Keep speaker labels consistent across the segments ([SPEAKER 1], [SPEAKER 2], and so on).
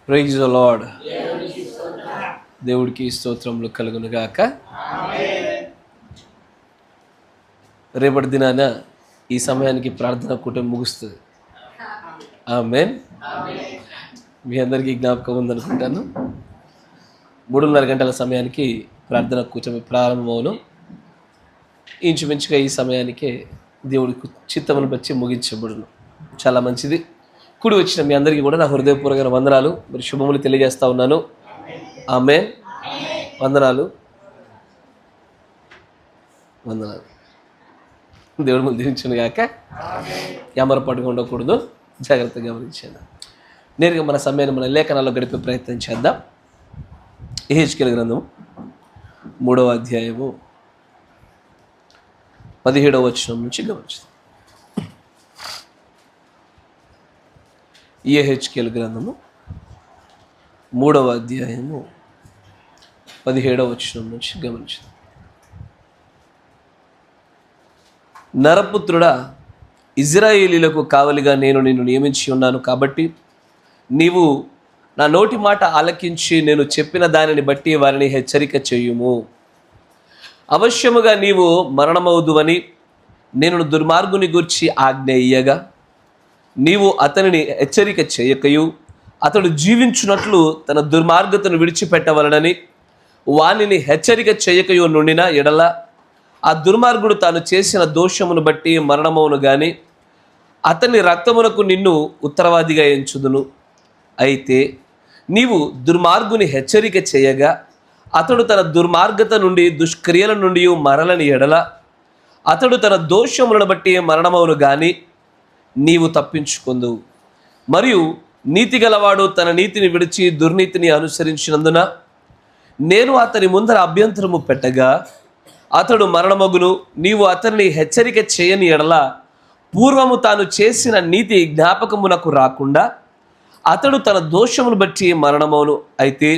[SPEAKER 1] Praise the Lord. దేవుడికి స్తోత్రములు కలుగును గాక. రేపటి దినాన ఈ సమయానికి ప్రార్థన కూటమి ముగుస్తుంది. ఆమేన్. మీ అందరికీ జ్ఞాపకం ఉందనుకుంటాను. 3:30 గంటల సమయానికి ప్రార్థన కూటమి ప్రారంభమవును. ఇంచుమించుగా ఈ సమయానికే దేవుడి చిత్తమును బట్టి ముగించబడును. చాలా మంచిది. కూడి వచ్చిన మీ అందరికీ కూడా నా హృదయపూర్వక వందనాలు, మరి శుభములు తెలియజేస్తా ఉన్నాను. ఆమేన్. వందనాలు. దేవుడి ముందు దీవించును గాక. యామరపాటుగా ఉండకూడదు, జాగ్రత్తగా గమనించాను. నేరుగా మన సమయాన్ని మన లేఖనాల్లో గడిపే ప్రయత్నం చేద్దాం. యెహెజ్కేలు గ్రంథం 3వ అధ్యాయము 17వ వచనం నుంచి గమనించాం. యెహెజ్కేలు గ్రంథము 3వ అధ్యాయము 17వ వచనం నుంచి గమనించాం. నరపుత్రుడా, ఇజ్రాయేలీలకు కావలిగా నేను నిన్ను నియమించి ఉన్నాను కాబట్టి నీవు నా నోటి మాట ఆలకించి నేను చెప్పిన దానిని బట్టి వారిని హెచ్చరిక చేయుము. అవశ్యముగా నీవు మరణమవుదువని నేను దుర్మార్గుని గూర్చి ఆజ్ఞ ఇయ్యగా నీవు అతనిని హెచ్చరిక చేయకయు అతడు జీవించున్నట్లు తన దుర్మార్గతను విడిచిపెట్టవలనని వానిని హెచ్చరిక చేయకయు నుండిన ఎడల ఆ దుర్మార్గుడు తాను చేసిన దోషమును బట్టి మరణమవును గాని అతని రక్తమునకు నిన్ను ఉత్తరవాదిగా ఎంచుదును. అయితే నీవు దుర్మార్గుని హెచ్చరిక చేయగా అతడు తన దుర్మార్గత నుండి దుష్క్రియల నుండి మరలని ఎడల అతడు తన దోషములను బట్టి మరణమవును గాని నీవు తప్పించుకొందువు. మరియు నీతి గలవాడు తన నీతిని విడిచి దుర్నీతిని అనుసరించినందున నేను అతని ముందర అభ్యంతరము పెట్టగా అతడు మరణమగును. నీవు అతన్ని హెచ్చరిక చేయని ఎడల పూర్వము తాను చేసిన నీతి జ్ఞాపకమునకు రాకుండా అతడు తన దోషమును బట్టి మరణమవును. అయితే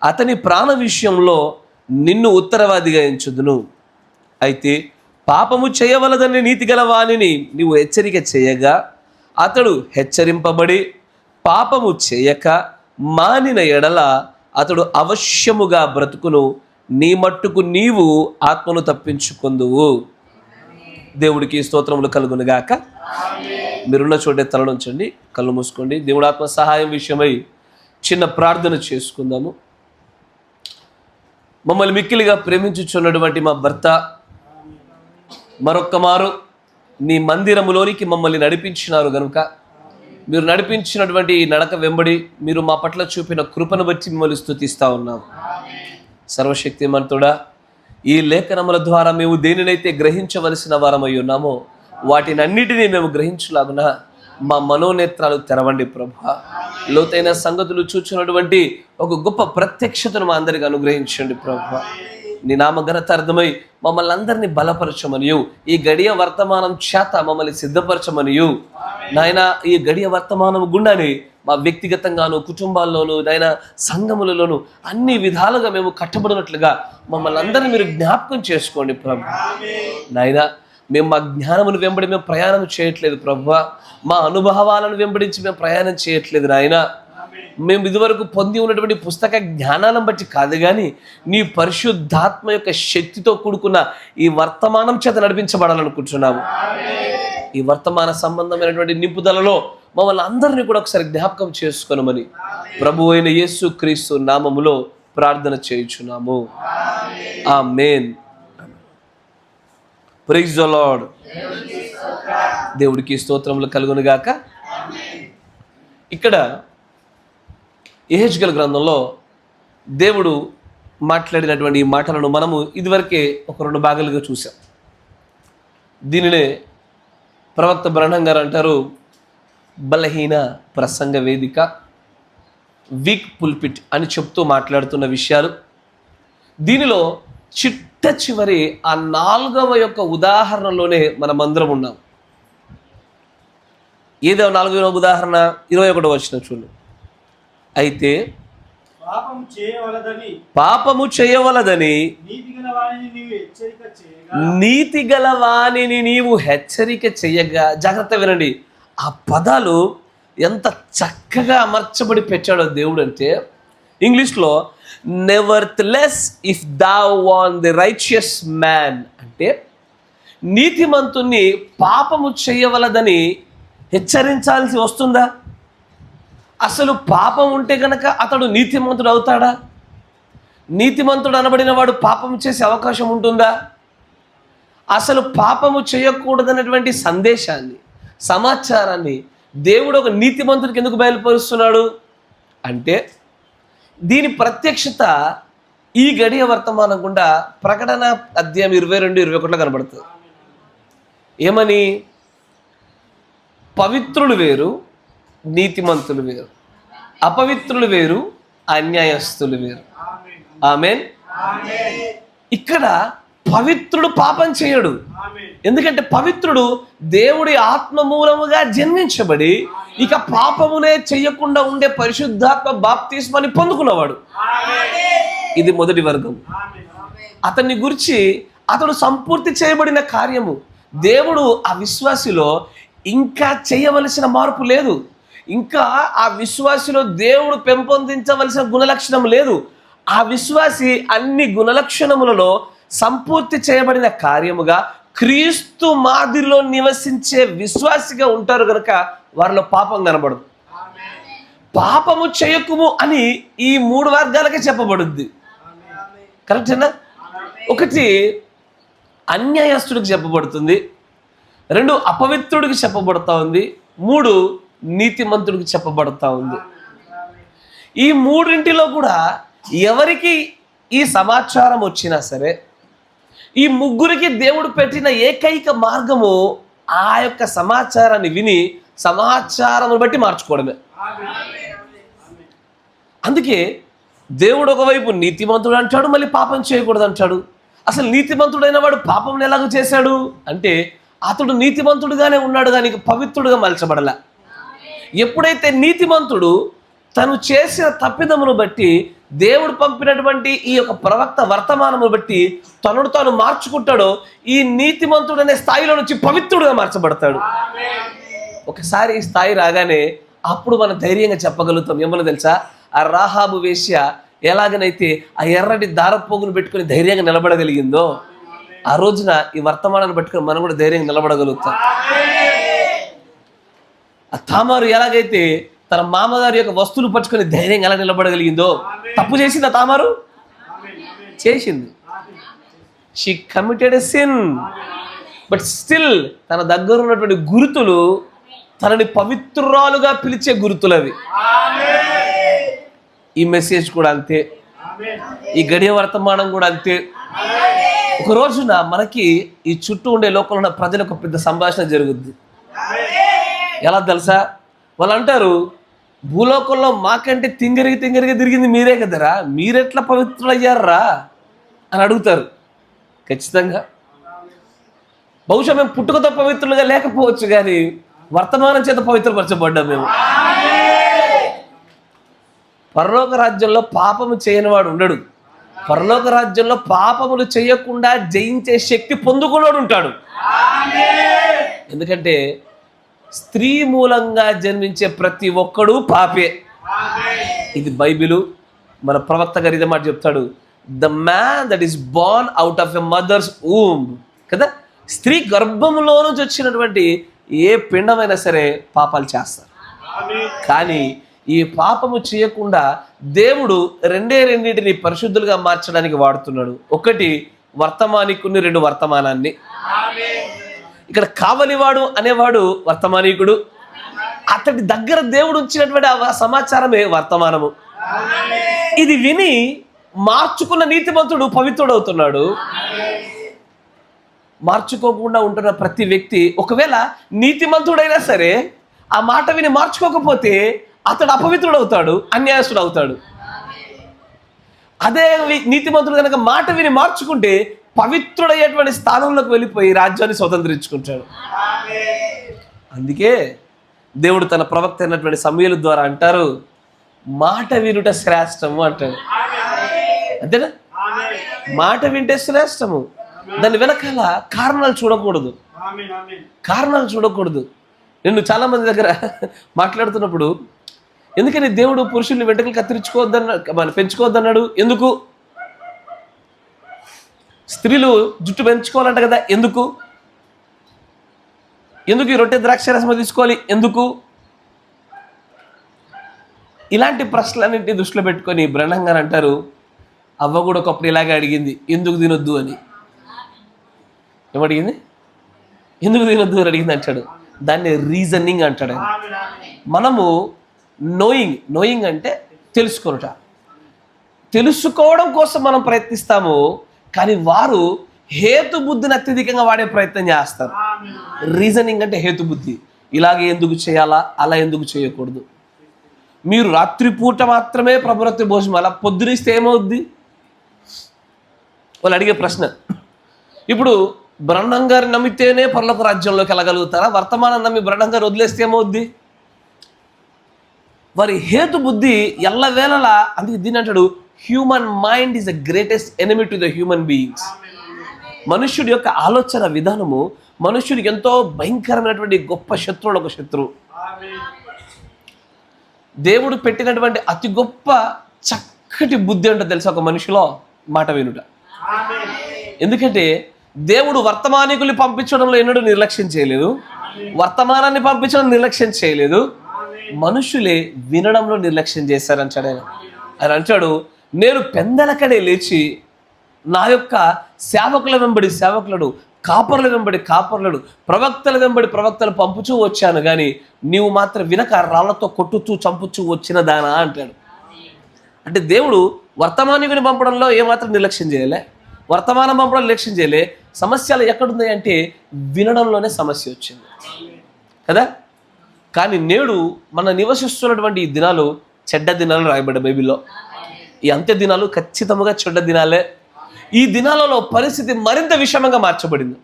[SPEAKER 1] అతని ప్రాణ విషయంలో నిన్ను ఉత్తరవాదిగా ఎంచుదును. అయితే పాపము చేయవలదని నీతి గల వానిని నీవు హెచ్చరిక చేయగా అతడు హెచ్చరింపబడి పాపము చేయక మానిన ఎడల అతడు అవశ్యముగా బ్రతుకును. నీ మట్టుకు నీవు ఆత్మను తప్పించుకొందువు. దేవుడికి స్తోత్రములు కలుగునుగాక. మీరున్న చోటే తలనుంచండి, కళ్ళు మూసుకోండి. దేవుడు ఆత్మ సహాయం విషయమై చిన్న ప్రార్థన చేసుకుందాము. మమ్మల్ని మిక్కిలిగా ప్రేమించుచున్నటువంటి మా భర్త మరొక్క మారు నీ మందిరములోనికి మమ్మల్ని నడిపించినారు గనుక మీరు నడిపించినటువంటి ఈ నడక వెంబడి మీరు మా పట్ల చూపిన కృపను బట్టి మిమ్మల్ని స్తుతిస్తూ ఉన్నాం. సర్వశక్తిమంతుడా, ఈ లేఖనముల ద్వారా మేము దేనినైతే గ్రహించవలసిన వారమై ఉన్నామో వాటిని అన్నిటినీ మేము గ్రహించలాగున మా మనోనేత్రాలు తెరవండి ప్రభువా. లోతైన సంగతులు చూచినటువంటి ఒక గొప్ప ప్రత్యక్షతను మా అందరికి అనుగ్రహించండి ప్రభువా. నీ నామ ఘనతార్థమై మమ్మల్ని అందరినీ బలపరచమనియు ఈ గడియ వర్తమానం చేత మమ్మల్ని సిద్ధపరచమనియు నాయన ఈ గడియ వర్తమానం గుండానే మా వ్యక్తిగతంగాను కుటుంబాల్లోనూ నాయన సంఘములలోనూ అన్ని విధాలుగా మేము కట్టబడినట్లుగా మమ్మల్ని అందరినీ మీరు జ్ఞాపకం చేసుకోండి ప్రభు. నాయన మేము మా జ్ఞానమును వెంబడి మేము ప్రయాణం చేయట్లేదు ప్రభువా. మా అనుభవాలను వెంబడించి మేము ప్రయాణం చేయట్లేదు నాయన. మేము ఇదివరకు పొంది ఉన్నటువంటి పుస్తక జ్ఞానాలను బట్టి కాదు కానీ నీ పరిశుద్ధాత్మ యొక్క శక్తితో కూడుకున్న ఈ వర్తమానం చేత నడిపించబడాలనుకుంటున్నాము. ఈ వర్తమాన సంబంధమైనటువంటి నింపుదలలో మమ్మల్ని అందరినీ కూడా ఒకసారి జ్ఞాపకం చేసుకోనమని ప్రభు అయిన యేసు క్రీస్తు నామములో ప్రార్థన చేయుచున్నాము. ఆమేన్. Praise the Lord. దేవుడికి స్తోత్రములు కలుగును గాక. ఇక్కడ యెహెజ్కేలు గ్రంథంలో దేవుడు మాట్లాడినటువంటి ఈ మాటలను మనము ఇదివరకే ఒక 2 భాగాలుగా చూసాం. దీనినే ప్రవక్త బ్రహ్నం గారు అంటారు బలహీన ప్రసంగ వేదిక, వీక్ పుల్పిట్ అని చెప్తూ మాట్లాడుతున్న విషయాలు. దీనిలో చిట్ట చివరి ఆ 4వ యొక్క ఉదాహరణలోనే మనమందరం ఉన్నాం. ఏదో 4వ ఉదాహరణ 21వ వచనం చూడు. అయితే పాపము చేయవలదని నీతి గల వానిని నీవు హెచ్చరిక చేయగా, జాగ్రత్త వినండి, ఆ పదాలు ఎంత చక్కగా అమర్చబడి పెట్టాడో దేవుడు అంటే, ఇంగ్లీష్లో nevertheless if thou warn the righteous man అంటే, నీతిమంతుణ్ణి పాపము చేయవలదని హెచ్చరించాల్సి వస్తుందా? అసలు పాపం ఉంటే గనక అతడు నీతిమంతుడు అవుతాడా? నీతిమంతుడు అనబడిన వాడు పాపం చేసే అవకాశం ఉంటుందా? అసలు పాపము చేయకూడదనేటువంటి సందేశాన్ని, సమాచారాన్ని దేవుడు ఒక నీతిమంతుడికి ఎందుకు బయలుపరుస్తున్నాడు అంటే, దీని ప్రత్యక్షత ఈ గడియ వర్తమానం గుండా ప్రకటన అధ్యాయం 22-21 కనబడుతుంది. ఏమని? పవిత్రులు వేరు, నీతిమంతులు వేరు, అపవిత్రులు వేరు, అన్యాయస్తులు వేరు. ఆమేన్. ఇక్కడ పవిత్రుడు పాపం చేయడు. ఎందుకంటే పవిత్రుడు దేవుడి ఆత్మ మూలముగా జన్మించబడి ఇక పాపమునే చెయ్యకుండా ఉండే పరిశుద్ధాత్మ బాప్తిస్మాన్ని పొందుకున్నవాడు. ఇది మొదటి వర్గం. అతన్ని గురించి అతడు సంపూర్తి చేయబడిన కార్యము. దేవుడు ఆ విశ్వాసిలో ఇంకా చేయవలసిన మార్పు లేదు. ఇంకా ఆ విశ్వాసిలో దేవుడు పెంపొందించవలసిన గుణలక్షణం లేదు. ఆ విశ్వాసి అన్ని గుణలక్షణములలో సంపూర్తి చేయబడిన కార్యముగా క్రీస్తు మాదిరిలో నివసించే విశ్వాసిగా ఉంటారు కనుక వారిలో పాపం కనబడదు. పాపము చేయకుము అని ఈ 3 వర్గాలకే చెప్పబడుద్ది. కరెక్టేనా? 1 అన్యాయస్తుడికి చెప్పబడుతుంది, 2 అపవిత్రుడికి చెప్పబడతా ఉంది, 3 నీతిమంతుడికి చెప్పబడతా ఉంది. ఈ 3 కూడా ఎవరికి ఈ సమాచారం వచ్చినా సరే, ఈ 3 దేవుడు పెట్టిన ఏకైక మార్గము ఆ యొక్క సమాచారాన్ని విని సమాచారం బట్టి మార్చుకోవడమే. అందుకే దేవుడు ఒకవైపు నీతిమంతుడు అంటాడు, మళ్ళీ పాపం చేయకూడదు అంటాడు. అసలు నీతిమంతుడైన వాడు పాపం ఎలాగో చేశాడు అంటే, అతడు నీతిమంతుడుగానే ఉన్నాడు కానీ పవిత్రుడుగా మలచబడలా. ఎప్పుడైతే నీతిమంతుడు తను చేసిన తప్పిదమును బట్టి, దేవుడు పంపినటువంటి ఈ యొక్క ప్రవక్త వర్తమానము బట్టి తనను తాను మార్చుకుంటాడో, ఈ నీతిమంతుడు అనే స్థాయిలో నుంచి పవిత్రుడుగా మార్చబడతాడు. ఒకసారి ఈ స్థాయి రాగానే అప్పుడు మనం ధైర్యంగా చెప్పగలుగుతాం. ఏమన్నా తెలుసా? ఆ రాహాబు వేశ్య ఎలాగనైతే ఆ ఎర్రటి దారపోగును పెట్టుకుని ధైర్యంగా నిలబడగలిగిందో, ఆ రోజున ఈ వర్తమానాన్ని పట్టుకుని మనం కూడా ధైర్యంగా నిలబడగలుగుతాం. ఆ తామారు ఎలాగైతే తన మామగారి యొక్క వస్తువులు పట్టుకొని ధైర్యంగా ఎలా నిలబడగలిగిందో, తప్పు చేసింది ఆ తామారు, చేసింది. She committed a sin, but still తన దగ్గర ఉన్నటువంటి గుర్తులు తనని పవిత్రురాలుగా పిలిచే గుర్తులవి. ఈ మెసేజ్ కూడా అంతే, ఈ గడియ వర్తమానం కూడా అంతే. ఒక రోజున మనకి ఈ చుట్టూ ఉండే లోకంలో ఉన్న ప్రజలకు పెద్ద సంభాషణ జరుగుద్ది. ఎలా తెలుసా? వాళ్ళు అంటారు, భూలోకంలో మాకంటే తింగరిగి తిరిగింది మీరే కదరా, మీరెట్లా పవిత్రులయ్యారా అని అడుగుతారు. ఖచ్చితంగా బహుశా మేము పుట్టుకతో పవిత్రులుగా లేకపోవచ్చు, కానీ వర్తమానం చేత పవిత్రపరచబడ్డాం మేము. పరలోక రాజ్యంలో పాపము చేయని వాడు ఉండడు. పరలోక రాజ్యంలో పాపములు చేయకుండా జయించే శక్తి పొందుకున్నాడు ఉంటాడు. ఎందుకంటే స్త్రీ మూలంగా జన్మించే ప్రతి ఒక్కడు పాపే. ఇది బైబిలు. మన ప్రవక్త గారు ఇదే మాట చెప్తాడు, the man that is born out of a mother's womb కదా. స్త్రీ గర్భంలో నుంచి వచ్చినటువంటి ఏ పిండమైనా సరే పాపాలు చేస్తారు. కానీ ఈ పాపము చేయకుండా దేవుడు రెండింటిని పరిశుద్ధులుగా మార్చడానికి వాడుతున్నాడు. 1 వర్తమానికుని, 2 వర్తమానాన్ని. ఇక్కడ కావలివాడు అనేవాడు వర్తమానికుడు. అతడి దగ్గర దేవుడు ఉంచినటువంటి ఆ సమాచారమే వర్తమానము. ఇది విని మార్చుకున్న నీతిమంతుడు పవిత్రుడు అవుతున్నాడు. మార్చుకోకుండా ఉంటున్న ప్రతి వ్యక్తి, ఒకవేళ నీతిమంతుడైనా సరే ఆ మాట విని మార్చుకోకపోతే అతడు అపవిత్రుడు అవుతాడు, అన్యాయస్తుడు అవుతాడు. అదే నీతిమంతుడు కనుక మాట విని మార్చుకుంటే పవిత్రుడయ్యేటువంటి స్థానంలోకి వెళ్ళిపోయి రాజ్యాన్ని స్వతంత్రించుకుంటాడు. అందుకే దేవుడు తన ప్రవక్త అయినటువంటి సమూయేలు ద్వారా అంటారు, మాట వినుట శ్రేష్టము అంటాడు. అంతేనా? మాట వింటే శ్రేష్టము. దాని వెనకాల కారణాలు చూడకూడదు. నేను చాలామంది దగ్గర మాట్లాడుతున్నప్పుడు, ఎందుకని దేవుడు పురుషుల్ని వెంట్రుకలు కత్తిరించుకోవద్దన్నాడు, పెంచుకోవద్దన్నాడు? ఎందుకు? స్త్రీలు జుట్టు పెంచుకోవాలంట కదా, ఎందుకు? ఎందుకు ఈ రొట్టె ద్రాక్షరసం తీసుకోవాలి, ఎందుకు? ఇలాంటి ప్రశ్నలన్నింటినీ దృష్టిలో పెట్టుకొని బ్రహ్నం గారు అంటారు, అవ్వ కూడా ఒకప్పుడు ఇలాగే అడిగింది, ఎందుకు తినొద్దు అని. ఏమడిగింది? ఎందుకు తినొద్దు అని అడిగింది అంటాడు. దాన్ని రీజనింగ్ అంటాడు. మనము నోయింగ్ అంటే తెలుసుకోవడం కోసం మనం ప్రయత్నిస్తాము, కానీ వారు హేతుబుద్ధిని అత్యధికంగా వాడే ప్రయత్నం చేస్తారు. రీజనింగ్ అంటే హేతుబుద్ధి. ఇలాగే ఎందుకు చేయాలా, అలా ఎందుకు చేయకూడదు? మీరు రాత్రిపూట మాత్రమే ప్రభుత్వ భోజనం, అలా పొద్దునిస్తే ఏమవుద్ది? వాళ్ళు అడిగే ప్రశ్న. ఇప్పుడు బ్రహ్మం గారు నమ్మితేనే పరలోక రాజ్యంలోకి వెళ్ళగలుగుతారా? వర్తమానం నమ్మి బ్రహ్మం గారు వదిలేస్తే ఏమవుద్ది? వారి హేతుబుద్ధి ఎల్లవేళలా, అందుకే దీని అంటాడు, human mind is the greatest enemy to the human beings. మనుష్యుడి యొక్క ఆలోచన విధానము మనుష్యుడికి ఎంతో భయంకరమైనటువంటి గొప్ప శత్రువుడు, ఒక శత్రువు. దేవుడు పెట్టినటువంటి అతి గొప్ప చక్కటి బుద్ధి అంటే తెలుసా ఒక మనిషిలో? మాట వినుట. ఎందుకంటే దేవుడు వర్తమానికుల్ని పంపించడంలో ఎన్నడూ నిర్లక్ష్యం చేయలేదు, వర్తమానాన్ని పంపించడం నిర్లక్ష్యం చేయలేదు, మనుషులే వినడంలో నిర్లక్ష్యం చేశారంటాడు ఆయన. ఆయన అంటాడు, నేను పెందలకడే లేచి నా యొక్క సేవకుల వెంబడి సేవకులను, కాపరుల వెంబడి కాపరులను, ప్రవక్తల వెంబడి ప్రవక్తలు పంపుచూ వచ్చాను, కానీ నీవు మాత్రం వినక రాళ్లతో కొట్టుచూ చంపుచూ వచ్చిన దానా అంటాడు. అంటే దేవుడు వర్తమానికుని పంపడంలో ఏమాత్రం నిర్లక్ష్యం చేయలే, వర్తమానం పంపడం నిర్లక్ష్యం చేయలే. సమస్యలు ఎక్కడున్నాయి అంటే వినడంలోనే సమస్య వచ్చింది కదా. కానీ నేడు మన నివసిస్తున్నటువంటి ఈ దినాలు చెడ్డ దినాలు రాయబడ్డ బైబిల్లో. ఈ అంత్య దినాలు ఖచ్చితంగా చెడ్డ దినాలే. ఈ దినాలలో పరిస్థితి మరింత విషమంగా మార్చబడింది.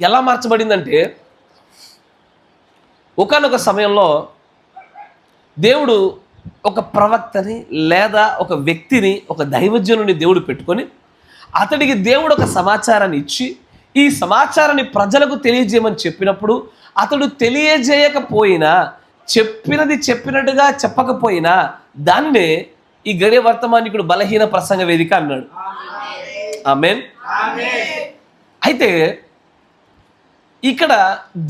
[SPEAKER 1] ఎలా మార్చబడిందంటే, ఒకానొక సమయంలో దేవుడు ఒక ప్రవక్తని లేదా ఒక వ్యక్తిని, ఒక దైవజనుని దేవుడు పెట్టుకొని అతడికి దేవుడు ఒక సమాచారాన్ని ఇచ్చి ఈ సమాచారాన్ని ప్రజలకు తెలియజేయమని చెప్పినప్పుడు అతడు తెలియజేయకపోయినా, చెప్పినది చెప్పినట్టుగా చెప్పకపోయినా దాన్నే ఈ గడియ వర్తమానికుడు బలహీన ప్రసంగ వేదిక అన్నాడు. ఆమేన్. అయితే ఇక్కడ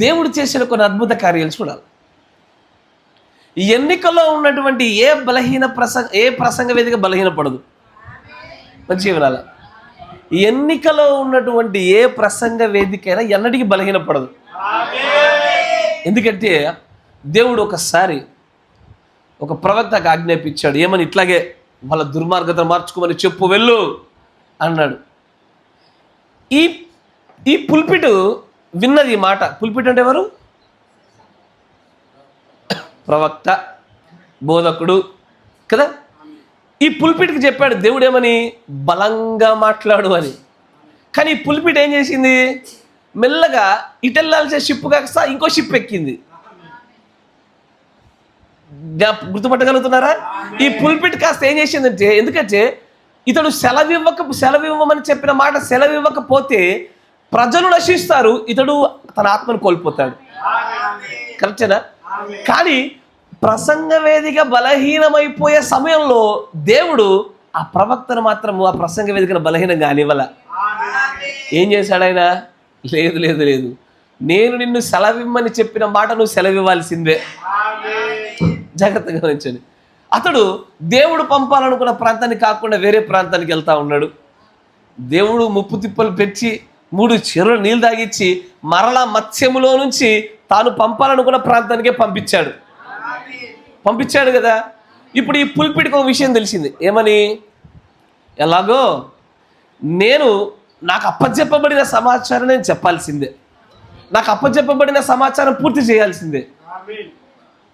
[SPEAKER 1] దేవుడు చేసిన కొన్ని అద్భుత కార్యాలు చూడాలి. ఎన్నికల్లో ఉన్నటువంటి ఏ ప్రసంగ వేదిక బలహీనపడదు. మంచిగా వినాల. ఎన్నికలో ఉన్నటువంటి ఏ ప్రసంగ వేదికైనా ఎన్నటికీ బలహీనపడదు. ఎందుకంటే దేవుడు ఒకసారి ఒక ప్రవక్తకు ఆజ్ఞాపించాడు, ఏమని? ఇట్లాగే వాళ్ళ దుర్మార్గతను మార్చుకోమని చెప్పు, వెళ్ళు అన్నాడు. ఈ పుల్పిట్ విన్నది ఈ మాట. పుల్పిట్ అంటే ఎవరు? ప్రవక్త, బోధకుడు కదా. ఈ పుల్పిట్కి చెప్పాడు దేవుడు ఏమని? బలంగా మాట్లాడు అని. కానీ ఈ పుల్పిట్ ఏం చేసింది? మెల్లగా ఇటెల్లాల్సే షిప్ కాస్త ఇంకో షిప్ ఎక్కింది. గుర్తుపట్టగలుగుతున్నారా? ఈ పుల్పిట్ కాస్త ఏం చేసిందంటే, ఎందుకంటే ఇతడు సెలవివ్వమని చెప్పిన మాట సెలవివ్వకపోతే ప్రజలు నశిస్తారు, ఇతడు తన ఆత్మను కోల్పోతాడు. కరెక్టేనా? కానీ ప్రసంగ వేదిక బలహీనమైపోయే సమయంలో దేవుడు ఆ ప్రవక్తను మాత్రం ఆ ప్రసంగ వేదికను బలహీనం కానివ్వాల. ఏం చేశాడు ఆయన? లేదు లేదు లేదు, నేను నిన్ను సెలవిమ్మని చెప్పిన మాట నువ్వు సెలవివ్వాల్సిందే. జాగ్రత్తగా గమనించండి. అతడు దేవుడు పంపాలనుకున్న ప్రాంతానికి కాకుండా వేరే ప్రాంతానికి వెళ్తా ఉన్నాడు. దేవుడు ముప్పు తిప్పలు పెట్టి 3 చెరువులు నీళ్ళు తాగిచ్చి మరలా మత్స్యములో నుంచి తాను పంపాలనుకున్న ప్రాంతానికే పంపించాడు కదా. ఇప్పుడు ఈ పుల్పిడికి ఒక విషయం తెలిసింది. ఏమని? ఎలాగో నాకు అప్పచెప్పబడిన సమాచారం నేను చెప్పాల్సిందే, నాకు అప్పచెప్పబడిన సమాచారం పూర్తి చేయాల్సిందే.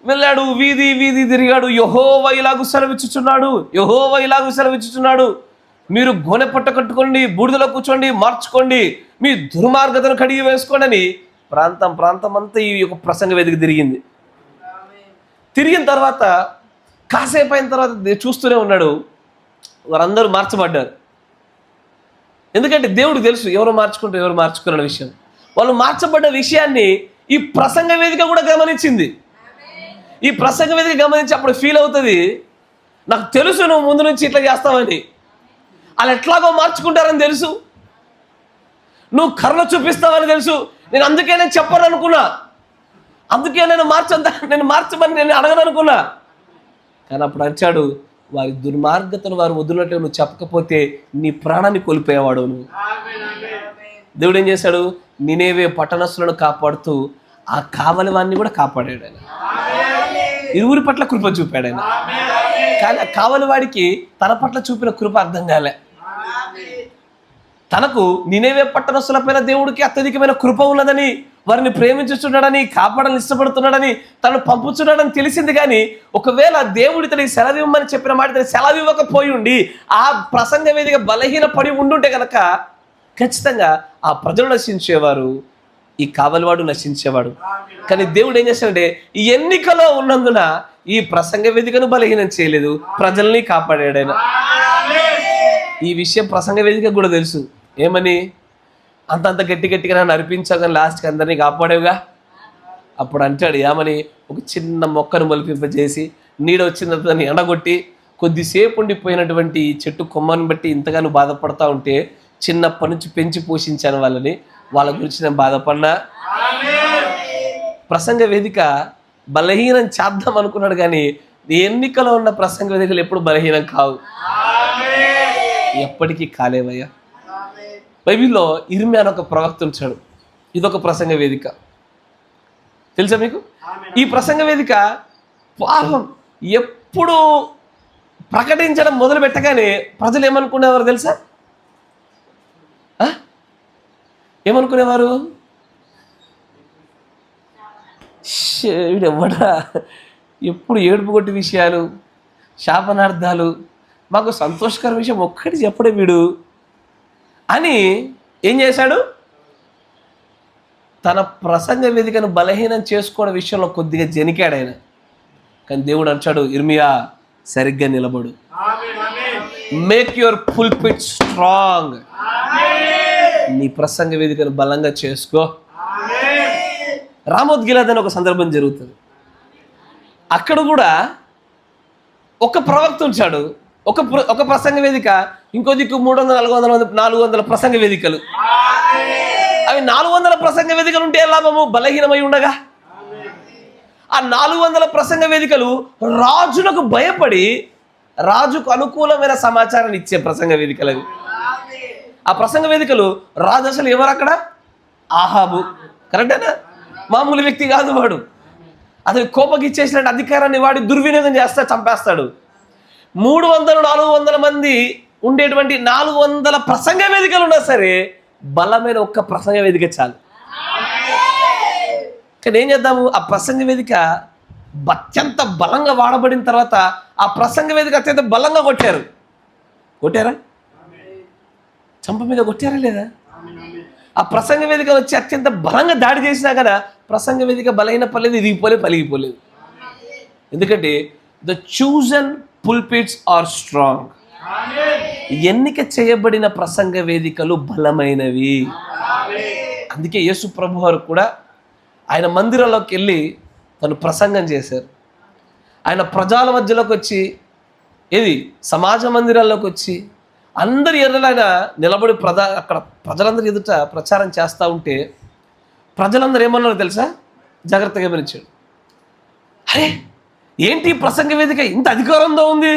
[SPEAKER 1] వెళ్ళాడు, వీధి వీధి తిరిగాడు. యెహోవా ఇలాగు సెలవిచ్చుచున్నాడు, మీరు గోనె పట్ట కట్టుకోండి, బూడిదలో కూర్చోండి, మార్చుకోండి, మీ దుర్మార్గతను కడిగి వేసుకోండి అని ప్రాంతం అంతా ఈ యొక్క ప్రసంగ వేదిక తిరిగింది. తిరిగిన తర్వాత కాసేపు అయిన తర్వాత చూస్తూనే ఉన్నాడు, వారందరూ మార్చబడ్డారు. ఎందుకంటే దేవుడికి తెలుసు ఎవరు మార్చుకుంటారు ఎవరు మార్చుకున్న విషయం. వాళ్ళు మార్చబడ్డ విషయాన్ని ఈ ప్రసంగ వేదిక కూడా గమనించింది. ఈ ప్రసంగ వేదిక గమనించి అప్పుడు ఫీల్ అవుతుంది, నాకు తెలుసు నువ్వు ముందు నుంచి ఇట్లా చేస్తావని, వాళ్ళు ఎట్లాగో మార్చుకుంటారని తెలుసు, నువ్వు కరుణ చూపిస్తావని తెలుసు. నేను అందుకే నేను చెప్పను అనుకున్నా, అందుకే నేను మార్చమని నేను అడగను అనుకున్నా. కానీ అప్పుడు అంచాడు, వారి దుర్మార్గతను వారు వదిలినట్టు నువ్వు చెప్పకపోతే నీ ప్రాణాన్ని కోల్పోయేవాడు నువ్వు. దేవుడు ఏం చేశాడు? నినేవే పట్టణస్తులను కాపాడుతూ ఆ కావలి వాడిని కూడా కాపాడాడు ఆయన. ఇరువురి పట్ల కృప చూపాడు ఆయన. కానీ ఆ కావలి వాడికి తన పట్ల చూపిన కృప అర్థం కాలే. తనకు నినేవే పట్టణస్తుల పైన దేవుడికి అత్యధికమైన కృప ఉన్నదని, వారిని ప్రేమించుతున్నాడని, కాపాడాలని ఇష్టపడుతున్నాడని, తను పంపుతున్నాడని తెలిసింది. కానీ ఒకవేళ దేవుడి తనకి సెలవు ఇవ్వమని చెప్పిన మాట తనకి సెలవు ఇవ్వకపోయి ఉండి ఆ ప్రసంగ వేదిక బలహీన పడి ఉండుంటే కనుక ఖచ్చితంగా ఆ ప్రజలు నశించేవారు, ఈ కావలివాడు నశించేవాడు. కానీ దేవుడు ఏం చేశాడంటే ఈ ఎన్నికలో ఉన్నందున ఈ ప్రసంగ వేదికను బలహీనం చేయలేదు, ప్రజల్ని కాపాడాడు ఆయన. ఈ విషయం ప్రసంగ వేదిక కూడా తెలుసు. ఏమని? అంతంత గట్టిగా నన్ను అర్పించగా లాస్ట్కి అందరినీ కాపాడేవుగా. అప్పుడు అంటాడు ఏమని? ఒక చిన్న మొక్కను మొలిపింపజేసి నీడ వచ్చిన దాన్ని ఎండగొట్టి కొద్దిసేపు ఉండిపోయినటువంటి చెట్టు కొమ్మను బట్టి ఇంతగానో బాధపడతా ఉంటే చిన్నప్పటి నుంచి పెంచి పోషించాను వాళ్ళని, వాళ్ళ గురించి నేను బాధపడినా. ప్రసంగ వేదిక బలహీనం చేద్దాం అనుకున్నాడు, కానీ ఎన్నికలో ఉన్న ప్రసంగ వేదికలు ఎప్పుడు బలహీనం కావు, ఎప్పటికీ కాలేవయ్యా. బైబిల్లో ఇర్మియా అని ఒక ప్రవక్త ఉంచాడు. ఇదొక ప్రసంగ వేదిక, తెలుసా మీకు? ఈ ప్రసంగ వేదిక పాపం ఎప్పుడు ప్రకటించడం మొదలు పెట్టగానే ప్రజలు ఏమనుకునేవారు తెలుసా? ఏమనుకునేవారు? వీడెవ్వడా, ఎప్పుడు ఏడుపు కొట్టి విషయాలు, శాపనార్థాలు, మాకు సంతోషకర విషయం ఒక్కటి చెప్పడే వీడు అని ఏం చేశాడు? తన ప్రసంగ వేదికను బలహీనం చేసుకోవడం విషయంలో కొద్దిగా జనికాడు ఆయన. కానీ దేవుడు అంటాడు, ఇర్మియా సరిగ్గా నిలబడు, మేక్ యువర్ పుల్పిట్ స్ట్రాంగ్, నీ ప్రసంగ వేదికను బలంగా చేసుకో. రామోత్ గిలాద్ అని ఒక సందర్భం జరుగుతుంది. అక్కడ కూడా ఒక ప్రవక్త ఉంచాడు, ఒక ప్రసంగ వేదిక, ఇంకో దిక్కు 300, 400 ప్రసంగ వేదికలు. అవి 400 ప్రసంగ వేదికలు ఉంటే లాభము? బలహీనమై ఉండగా. ఆ 400 ప్రసంగ వేదికలు రాజులకు భయపడి రాజుకు అనుకూలమైన సమాచారాన్ని ఇచ్చే ప్రసంగ వేదికలు అవి. ఆ ప్రసంగ వేదికలు రాజు అసలు ఎవరు అక్కడ? ఆహాబు. కరెక్టేనా? మామూలు వ్యక్తి కాదు వాడు. అతను కోపగిచ్చేసినట్టు అధికారాన్ని వాడి దుర్వినియోగం చేస్తా చంపేస్తాడు. 300-400 మంది ఉండేటువంటి 400 ప్రసంగ వేదికలు ఉన్నా సరే బలమైన ఒక్క ప్రసంగ వేదిక చాలు. కానీ ఏం చేద్దాము? ఆ ప్రసంగ వేదిక అత్యంత బలంగా వాడబడిన తర్వాత ఆ ప్రసంగ వేదిక అత్యంత బలంగా కొట్టారా? చంప మీద కొట్టారా లేదా? ఆ ప్రసంగ వేదిక వచ్చి అత్యంత బలంగా దాడి చేసినా కదా ప్రసంగ వేదిక బలహీన పర్లేదు, ఇరిగిపోలేదు, పలిగిపోలేదు. ఎందుకంటే ద చూజన్ పుల్పిట్స్ ఆర్ స్ట్రాంగ్. ఎన్నిక చేయబడిన ప్రసంగ వేదికలు బలమైనవి. అందుకే యేసు ప్రభు వారు కూడా ఆయన మందిరంలోకి వెళ్ళి తను ప్రసంగం చేశారు. ఆయన ప్రజల మధ్యలోకి వచ్చి, సమాజ మందిరాల్లోకి వచ్చి అందరి ఎదురైనా నిలబడి అక్కడ ప్రజలందరి ఎదుట ప్రచారం చేస్తూ ఉంటే ప్రజలందరూ ఏమన్నారో తెలుసా? జాగ్రత్తగా గమనించాడు. అరే ఏంటి ప్రసంగ వేదిక ఇంత అధికారంతో ఉంది,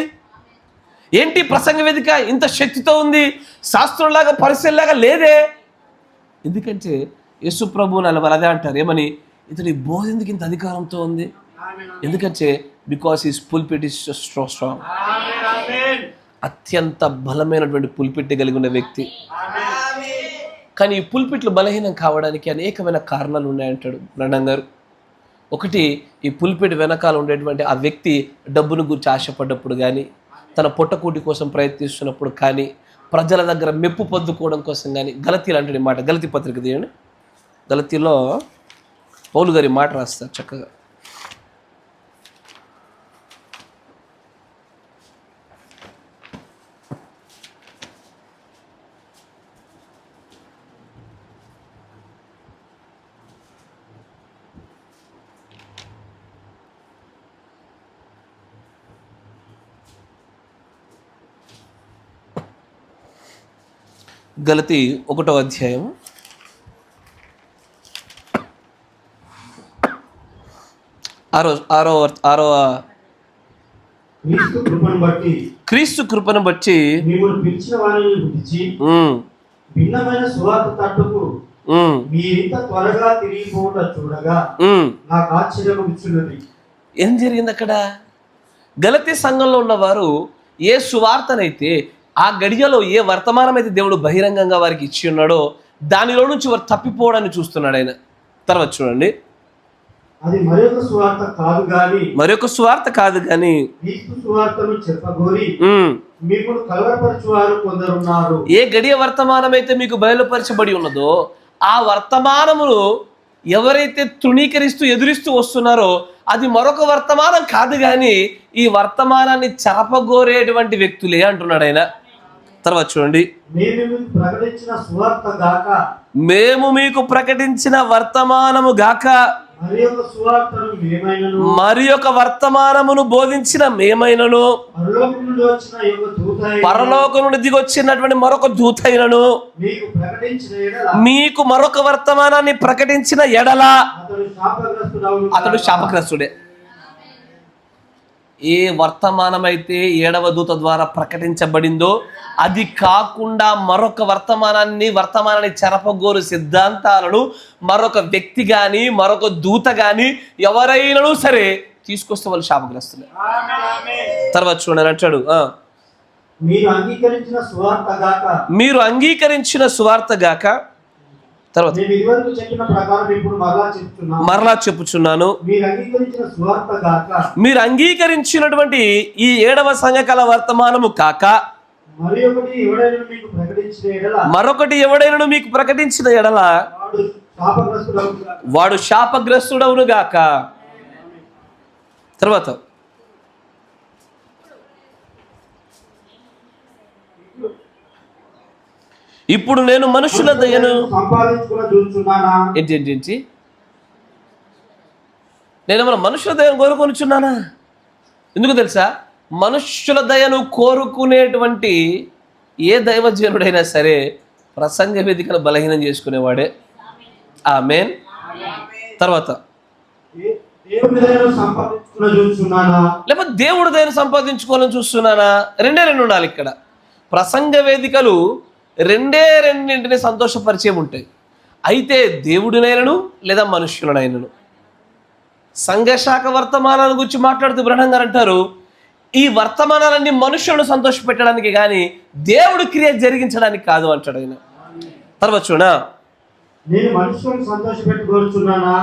[SPEAKER 1] ఏంటి ప్రసంగ వేదిక ఇంత శక్తితో ఉంది, శాస్త్రులాగా పరిశీలలాగా లేదే. ఎందుకంటే యేసు ప్రభువుని వాళ్ళు అదే అంటారు, ఏమని? ఇతని బోధ ఎందుకు ఇంత అధికారంతో ఉంది? ఎందుకంటే because his pulpit is so strong. అత్యంత బలమైనటువంటి పుల్పిట్ కలిగి ఉన్న వ్యక్తి. కానీ ఈ పుల్పిట్లు బలహీనం కావడానికి అనేకమైన కారణాలు ఉన్నాయంటాడు బ్రహ్నం గారు. ఒకటి, ఈ పుల్పిట్ వెనకాల ఉండేటువంటి ఆ వ్యక్తి డబ్బును గురించి ఆశపడ్డప్పుడు కానీ, తన పొట్టకూటి కోసం ప్రయత్నిస్తున్నప్పుడు కానీ, ప్రజల దగ్గర మెప్పు పొందుకోవడం కోసం కానీ. గలతీ లాంటి మాట, గలతీ పత్రిక తీయండి. గలతీలో పౌలు గారి మాట రాస్తారు చక్కగా. గలతీ 1వ అధ్యాయం 6వ క్రీస్తు కృపను బట్టి
[SPEAKER 2] పిలిచిన వారిని విడిచి భిన్నమైన సువార్త తట్టుకు మీరింత త్వరగా తిరిగిపోవట చూడగా నాకు ఆశ్చర్యమవుతున్నది.
[SPEAKER 1] ఏం జరిగింది అక్కడ? గలతీ సంఘంలో ఉన్నవారు ఏ సువార్తనైతే ఆ గడియలో ఏ వర్తమానం అయితే దేవుడు బహిరంగంగా వారికి ఇచ్చి ఉన్నాడో దానిలో నుంచి వారు తప్పిపోవడాన్ని చూస్తున్నాడు ఆయన. తర్వాత చూడండి,
[SPEAKER 2] అది మరొక సువార్త కాదు గాని క్రీస్తు సువార్తను చెప్పగోరి మీకు కలవరపరచువారు కొందరున్నారు.
[SPEAKER 1] ఏ గడియ వర్తమానం అయితే మీకు బయలుపరచబడి ఉన్నదో ఆ వర్తమానమును ఎవరైతే తృణీకరిస్తూ ఎదురిస్తూ వస్తున్నారో అది మరొక వర్తమానం కాదు కానీ ఈ వర్తమానాన్ని చెరపగోరేటువంటి వ్యక్తులే అంటున్నాడు ఆయన. తర్వాత చూడండి, మేము మీకు ప్రకటించిన వర్తమానము గాక మరి ఒక వర్తమానమును బోధించిన మేమైనను పరలోకం నుండి దిగొచ్చినటువంటి మరొక దూతైనను మీకు మరొక వర్తమానాన్ని ప్రకటించిన ఎడల అతడు శాపగ్రస్తుడే. ఏ వర్తమానం అయితే 7వ దూత ద్వారా ప్రకటించబడిందో అది కాకుండా మరొక వర్తమానాన్ని చెరపగోరు సిద్ధాంతాలను మరొక వ్యక్తి కానీ మరొక దూత కానీ ఎవరైనా సరే తీసుకొస్తే వాళ్ళు శాపగ్రస్తులే. తర్వాత చూడండి అంటాడు, మీరు అంగీకరించిన సువార్త గాక తర్వాత మరలా చెప్పుచున్నాను, మీరు అంగీకరించినటువంటి ఈ 7వ సంఘకాల వర్తమానము కాక మరొకటి ఎవడైనా మీకు ప్రకటించిన ఎడల వాడు శాపగ్రస్తుడవును గాక. తర్వాత ఇప్పుడు నేను మనుషుల దయను ఏంటి నేనేమన్నా మనుషుల దయను కోరుకొనిచున్నానా? ఎందుకు తెలుసా? మనుష్యుల దయను కోరుకునేటువంటి ఏ దైవజనుడైనా సరే ప్రసంగ వేదికను బలహీనం చేసుకునేవాడే. ఆమేన్. తర్వాత లేకపోతే దేవుడు దయను సంపాదించుకోవాలని చూస్తున్నానా? రెండు ఉండాలి ఇక్కడ. ప్రసంగ వేదికలు రెండింటిని సంతోషపరిచే ఉంటాయి. అయితే దేవుడినైనను లేదా మనుష్యులనైనను. సంఘశాఖ వర్తమానాల గురించి మాట్లాడుతూ బ్రహ్మం గారు అంటారు, ఈ వర్తమానాలన్నీ మనుషులను సంతోషపెట్టడానికి కానీ దేవుడు క్రియ జరిగించడానికి కాదు అంటాడు ఆయన. తర్వాత చూడా, నేను మనుషులను సంతోషపెట్టగోరుచున్నానా?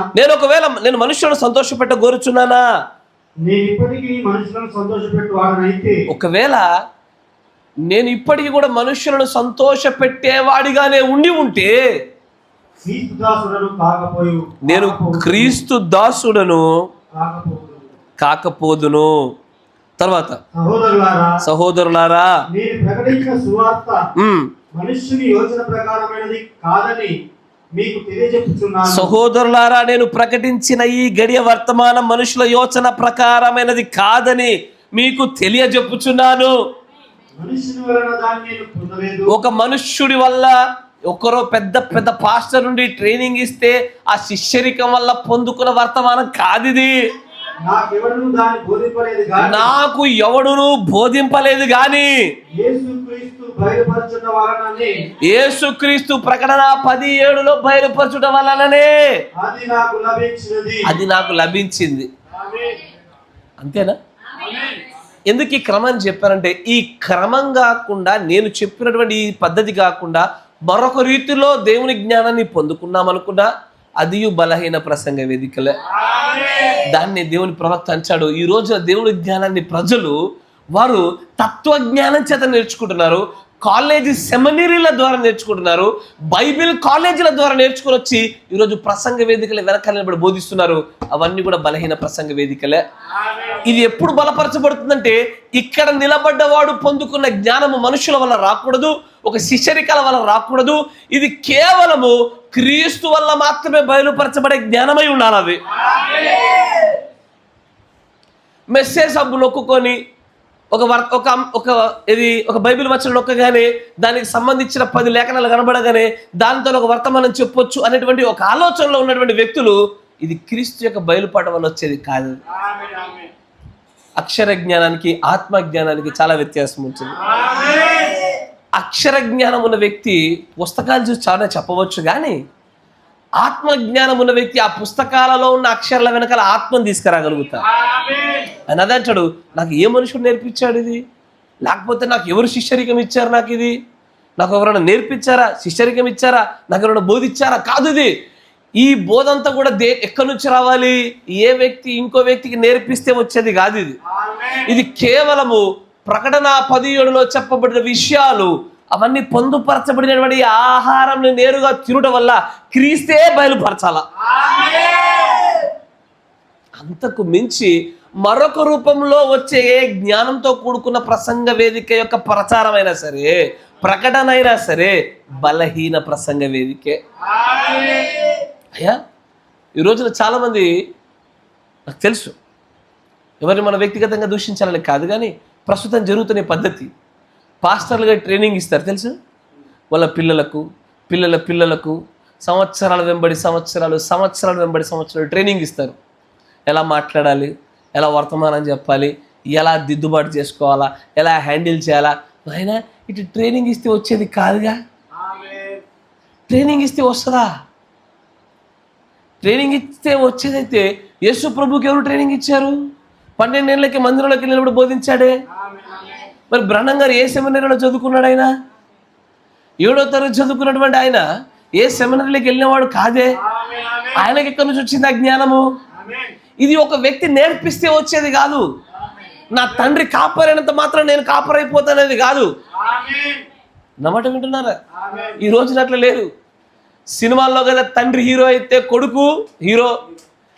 [SPEAKER 1] ఒకవేళ నేను ఇప్పటికీ కూడా మనుషులను సంతోషపెట్టేవాడిగానే ఉంటే నేను క్రీస్తు దాసుడను కాకపోదును. తర్వాత సహోదరులారా, సహోదరులారా, నేను ప్రకటించిన ఈ గడియ వర్తమానం మనుషుల యోచన ప్రకారమైనది కాదని మీకు తెలియజెప్పుచున్నాను. ఒక మనుష్యుడి వల్ల ఒకరో పెద్ద పెద్ద పాస్టర్ నుండి ట్రైనింగ్ ఇస్తే ఆ శిష్యరికం వల్ల పొందుకున్న వర్తమానం కాదిది. నాకు ఎవడును బోధింపలేదు గాని యేసుక్రీస్తు ప్రకటన 17:7 బయలుపరచుట వలననే అది నాకు లభించింది. అంతేనా? ఎందుకు ఈ క్రమాన్ని చెప్పారంటే ఈ క్రమం కాకుండా నేను చెప్పినటువంటి ఈ పద్ధతి కాకుండా మరొక రీతిలో దేవుని జ్ఞానాన్ని పొందుకున్నామనుకున్నా అది బలహీన ప్రసంగ వేదికలే. దాన్ని దేవుని ప్రవక్త అంచాడు. ఈ రోజున దేవుని జ్ఞానాన్ని ప్రజలు వారు తత్వజ్ఞానం చేత నేర్చుకుంటున్నారు, కాలేజీ సెమినరీల ద్వారా నేర్చుకుంటున్నారు, బైబిల్ కాలేజీల ద్వారా నేర్చుకుని వచ్చి ఈరోజు ప్రసంగ వేదికలు వెనకాల నిలబడి బోధిస్తున్నారు. అవన్నీ కూడా బలహీన ప్రసంగ వేదికలే. ఇది ఎప్పుడు బలపరచబడుతుందంటే ఇక్కడ నిలబడ్డవాడు పొందుకున్న జ్ఞానము మనుషుల వల్ల రాకూడదు, ఒక శిష్యరికల వల్ల రాకూడదు. ఇది కేవలము క్రీస్తు వల్ల మాత్రమే బయలుపరచబడే జ్ఞానమై ఉండాలి. అది మెసేజ్ హబ్ నొక్కుకొని ఒక బైబిల్ వచనం నొక్కగానే దానికి సంబంధించిన 10 లేఖనాలు కనబడగానే దాంతో ఒక వర్తమానం చెప్పొచ్చు అనేటువంటి ఒక ఆలోచనలో ఉన్నటువంటి వ్యక్తులు, ఇది క్రీస్తు యొక్క బయలుపాట వల్ల వచ్చేది కాదు. అక్షర జ్ఞానానికి ఆత్మ జ్ఞానానికి చాలా వ్యత్యాసం ఉంటుంది. అక్షర జ్ఞానం ఉన్న వ్యక్తి పుస్తకాలు చూసి చాలా చెప్పవచ్చు, కానీ ఆత్మ జ్ఞానం ఉన్న వ్యక్తి ఆ పుస్తకాలలో ఉన్న అక్షరాల వెనకాల ఆత్మను తీసుకురాగలుగుతారు. అని అదంటాడు, నాకు ఏ మనుషుడు నేర్పించాడు ఇది, లేకపోతే నాకు ఎవరు శిష్యరికం ఇచ్చారు, నాకు ఇది నాకు ఎవరైనా నేర్పించారా, శిష్యరికం ఇచ్చారా, నాకు ఎవరైనా బోధించారా? కాదు, ఇది ఈ బోధంతా కూడా ఎక్కడి నుంచి రావాలి? ఏ వ్యక్తి ఇంకో వ్యక్తికి నేర్పిస్తే వచ్చేది కాదు. ఇది కేవలము ప్రకటన 17లో చెప్పబడిన విషయాలు, అవన్నీ పొందుపరచబడినటువంటి ఆహారం నేరుగా తినడం వల్ల క్రీస్తే బయలుపరచాల. అంతకు మించి మరొక రూపంలో వచ్చే ఏ జ్ఞానంతో కూడుకున్న ప్రసంగ వేదిక యొక్క ప్రచారమైనా సరే, ప్రకటన అయినా సరే, బలహీన ప్రసంగ వేదికే. అయ్యా, ఈ రోజున చాలామంది, నాకు తెలుసు, ఎవరిని మన వ్యక్తిగతంగా దూషించాలని కాదు, కానీ ప్రస్తుతం జరుగుతున్న పద్ధతి, పాస్టర్లుగా ట్రైనింగ్ ఇస్తారు తెలుసు, వాళ్ళ పిల్లలకు సంవత్సరాల వెంబడి సంవత్సరాలు ట్రైనింగ్ ఇస్తారు. ఎలా మాట్లాడాలి, ఎలా వర్తమానం చెప్పాలి, ఎలా దిద్దుబాటు చేసుకోవాలా, ఎలా హ్యాండిల్ చేయాలా. అయినా ఇటు ట్రైనింగ్ ఇస్తే వచ్చేది కాదుగా. ట్రైనింగ్ ఇస్తే వస్తుందా? ట్రైనింగ్ ఇస్తే వచ్చేదైతే యేసు ప్రభుకి ఎవరు ట్రైనింగ్ ఇచ్చారు? 12 ఏళ్ళకి మందిరంలోకి వెళ్ళినప్పుడు బోధించాడే. మరి బ్రహ్నం గారు ఏ సెమినరీలో చదువుకున్నాడు? ఆయన 7వ తరగతి చదువుకున్నటువంటి ఆయన ఏ సెమినరీలోకి వెళ్ళినవాడు కాదే. ఆయనకి ఎక్కడి నుంచి వచ్చింది ఆ జ్ఞానము? ఇది ఒక వ్యక్తి నేర్పిస్తే వచ్చేది కాదు. నా తండ్రి కాపరైనంత మాత్రం నేను కాపరైపోతానేది కాదు. నమ్మట వింటున్నారా? ఈ రోజున అట్లా లేదు. సినిమాల్లో కదా తండ్రి హీరో అయితే కొడుకు హీరో,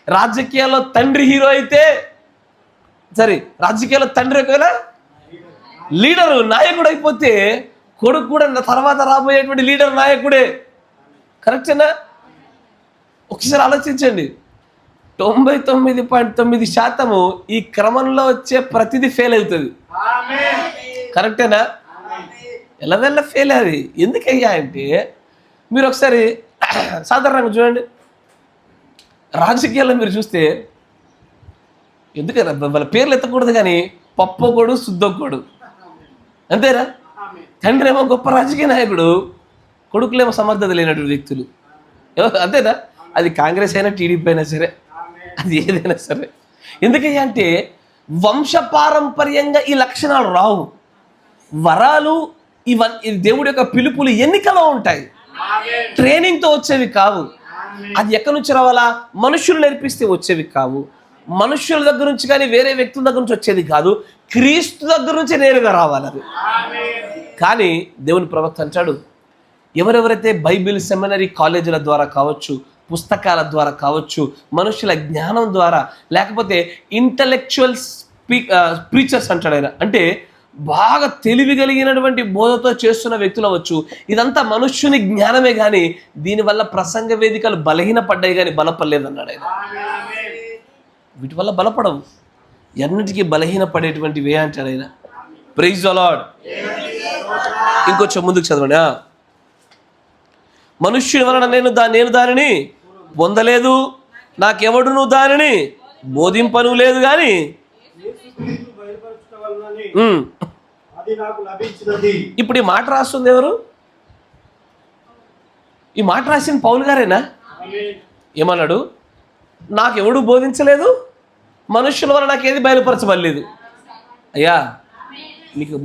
[SPEAKER 1] రాజకీయాల్లో తండ్రి హీరో అయితే రాజకీయాల్లో తండ్రి ఒకవేళ లీడరు నాయకుడు అయిపోతే కొడుకు కూడా తర్వాత రాబోయేటువంటి లీడర్ నాయకుడే. కరెక్టేనా? ఒకసారి ఆలోచించండి. 99.9% ఈ క్రమంలో వచ్చే ప్రతిదీ ఫెయిల్ అవుతుంది. కరెక్టేనా? ఎలా ఫెయిల్ అది ఎందుకయ్యా అంటే, మీరు ఒకసారి సాధారణంగా చూడండి, రాజకీయాల్లో మీరు చూస్తే, ఎందుకన్నా వాళ్ళ పేర్లు ఎత్తకూడదు కానీ పప్పొకడు శుద్ధొక్కడు, అంతేనా? తండ్రి ఏమో గొప్ప రాజకీయ నాయకుడు, కొడుకులేమో సమర్థత లేనటువంటి వ్యక్తులు, అంతేనా? అది కాంగ్రెస్ అయినా టీడీపీ అయినా సరే, అది ఏదైనా సరే. ఎందుకయ్యా అంటే వంశపారంపర్యంగా ఈ లక్షణాలు రావు. వరాలు ఇవన్నీ దేవుడి యొక్క పిలుపులు ఎన్నికలో ఉంటాయి, ట్రైనింగ్తో వచ్చేవి కావు. అది ఎక్కడి నుంచి రావాలా? మనుషులు నేర్పిస్తే వచ్చేవి కావు. మనుషుల దగ్గర నుంచి కానీ వేరే వ్యక్తుల దగ్గర నుంచి వచ్చేది కాదు. క్రీస్తు దగ్గర నుంచి నేరుగా రావాలి అది. కానీ దేవుని ప్రవక్త అంటాడు, ఎవరెవరైతే బైబిల్ సెమినరీ కాలేజీల ద్వారా కావచ్చు, పుస్తకాల ద్వారా కావచ్చు, మనుషుల జ్ఞానం ద్వారా, లేకపోతే ఇంటలెక్చువల్ ప్రీచర్స్ అంటాడు ఆయన, అంటే బాగా తెలివి కలిగినటువంటి బోధతో చేస్తున్న వ్యక్తులు అవ్వచ్చు. ఇదంతా మనుష్యుని జ్ఞానమే కానీ దీనివల్ల ప్రసంగ వేదికలు బలహీనపడ్డాయి కానీ బలపడలేదన్నాడు ఆయన. వీటి వల్ల బలపడవు, ఎన్నిటికీ బలహీనపడేటువంటివే అంటాడు ఆయన. Praise the Lord. ఇంకొంచెం ముందుకు చదవండి. మనుష్యుని వలన నేను దానిని పొందలేదు, నాకెవడును దానిని బోధింపను లేదు కానీ ఇప్పుడు ఈ మాట రాస్తుంది ఎవరు? ఈ మాట రాసిన పౌలు గారేనా? ఏమన్నాడు? నాకెవడు బోధించలేదు, మనుష్యుల వల్ల నాకు ఏది బయలుపరచబడలేదు. అయ్యా,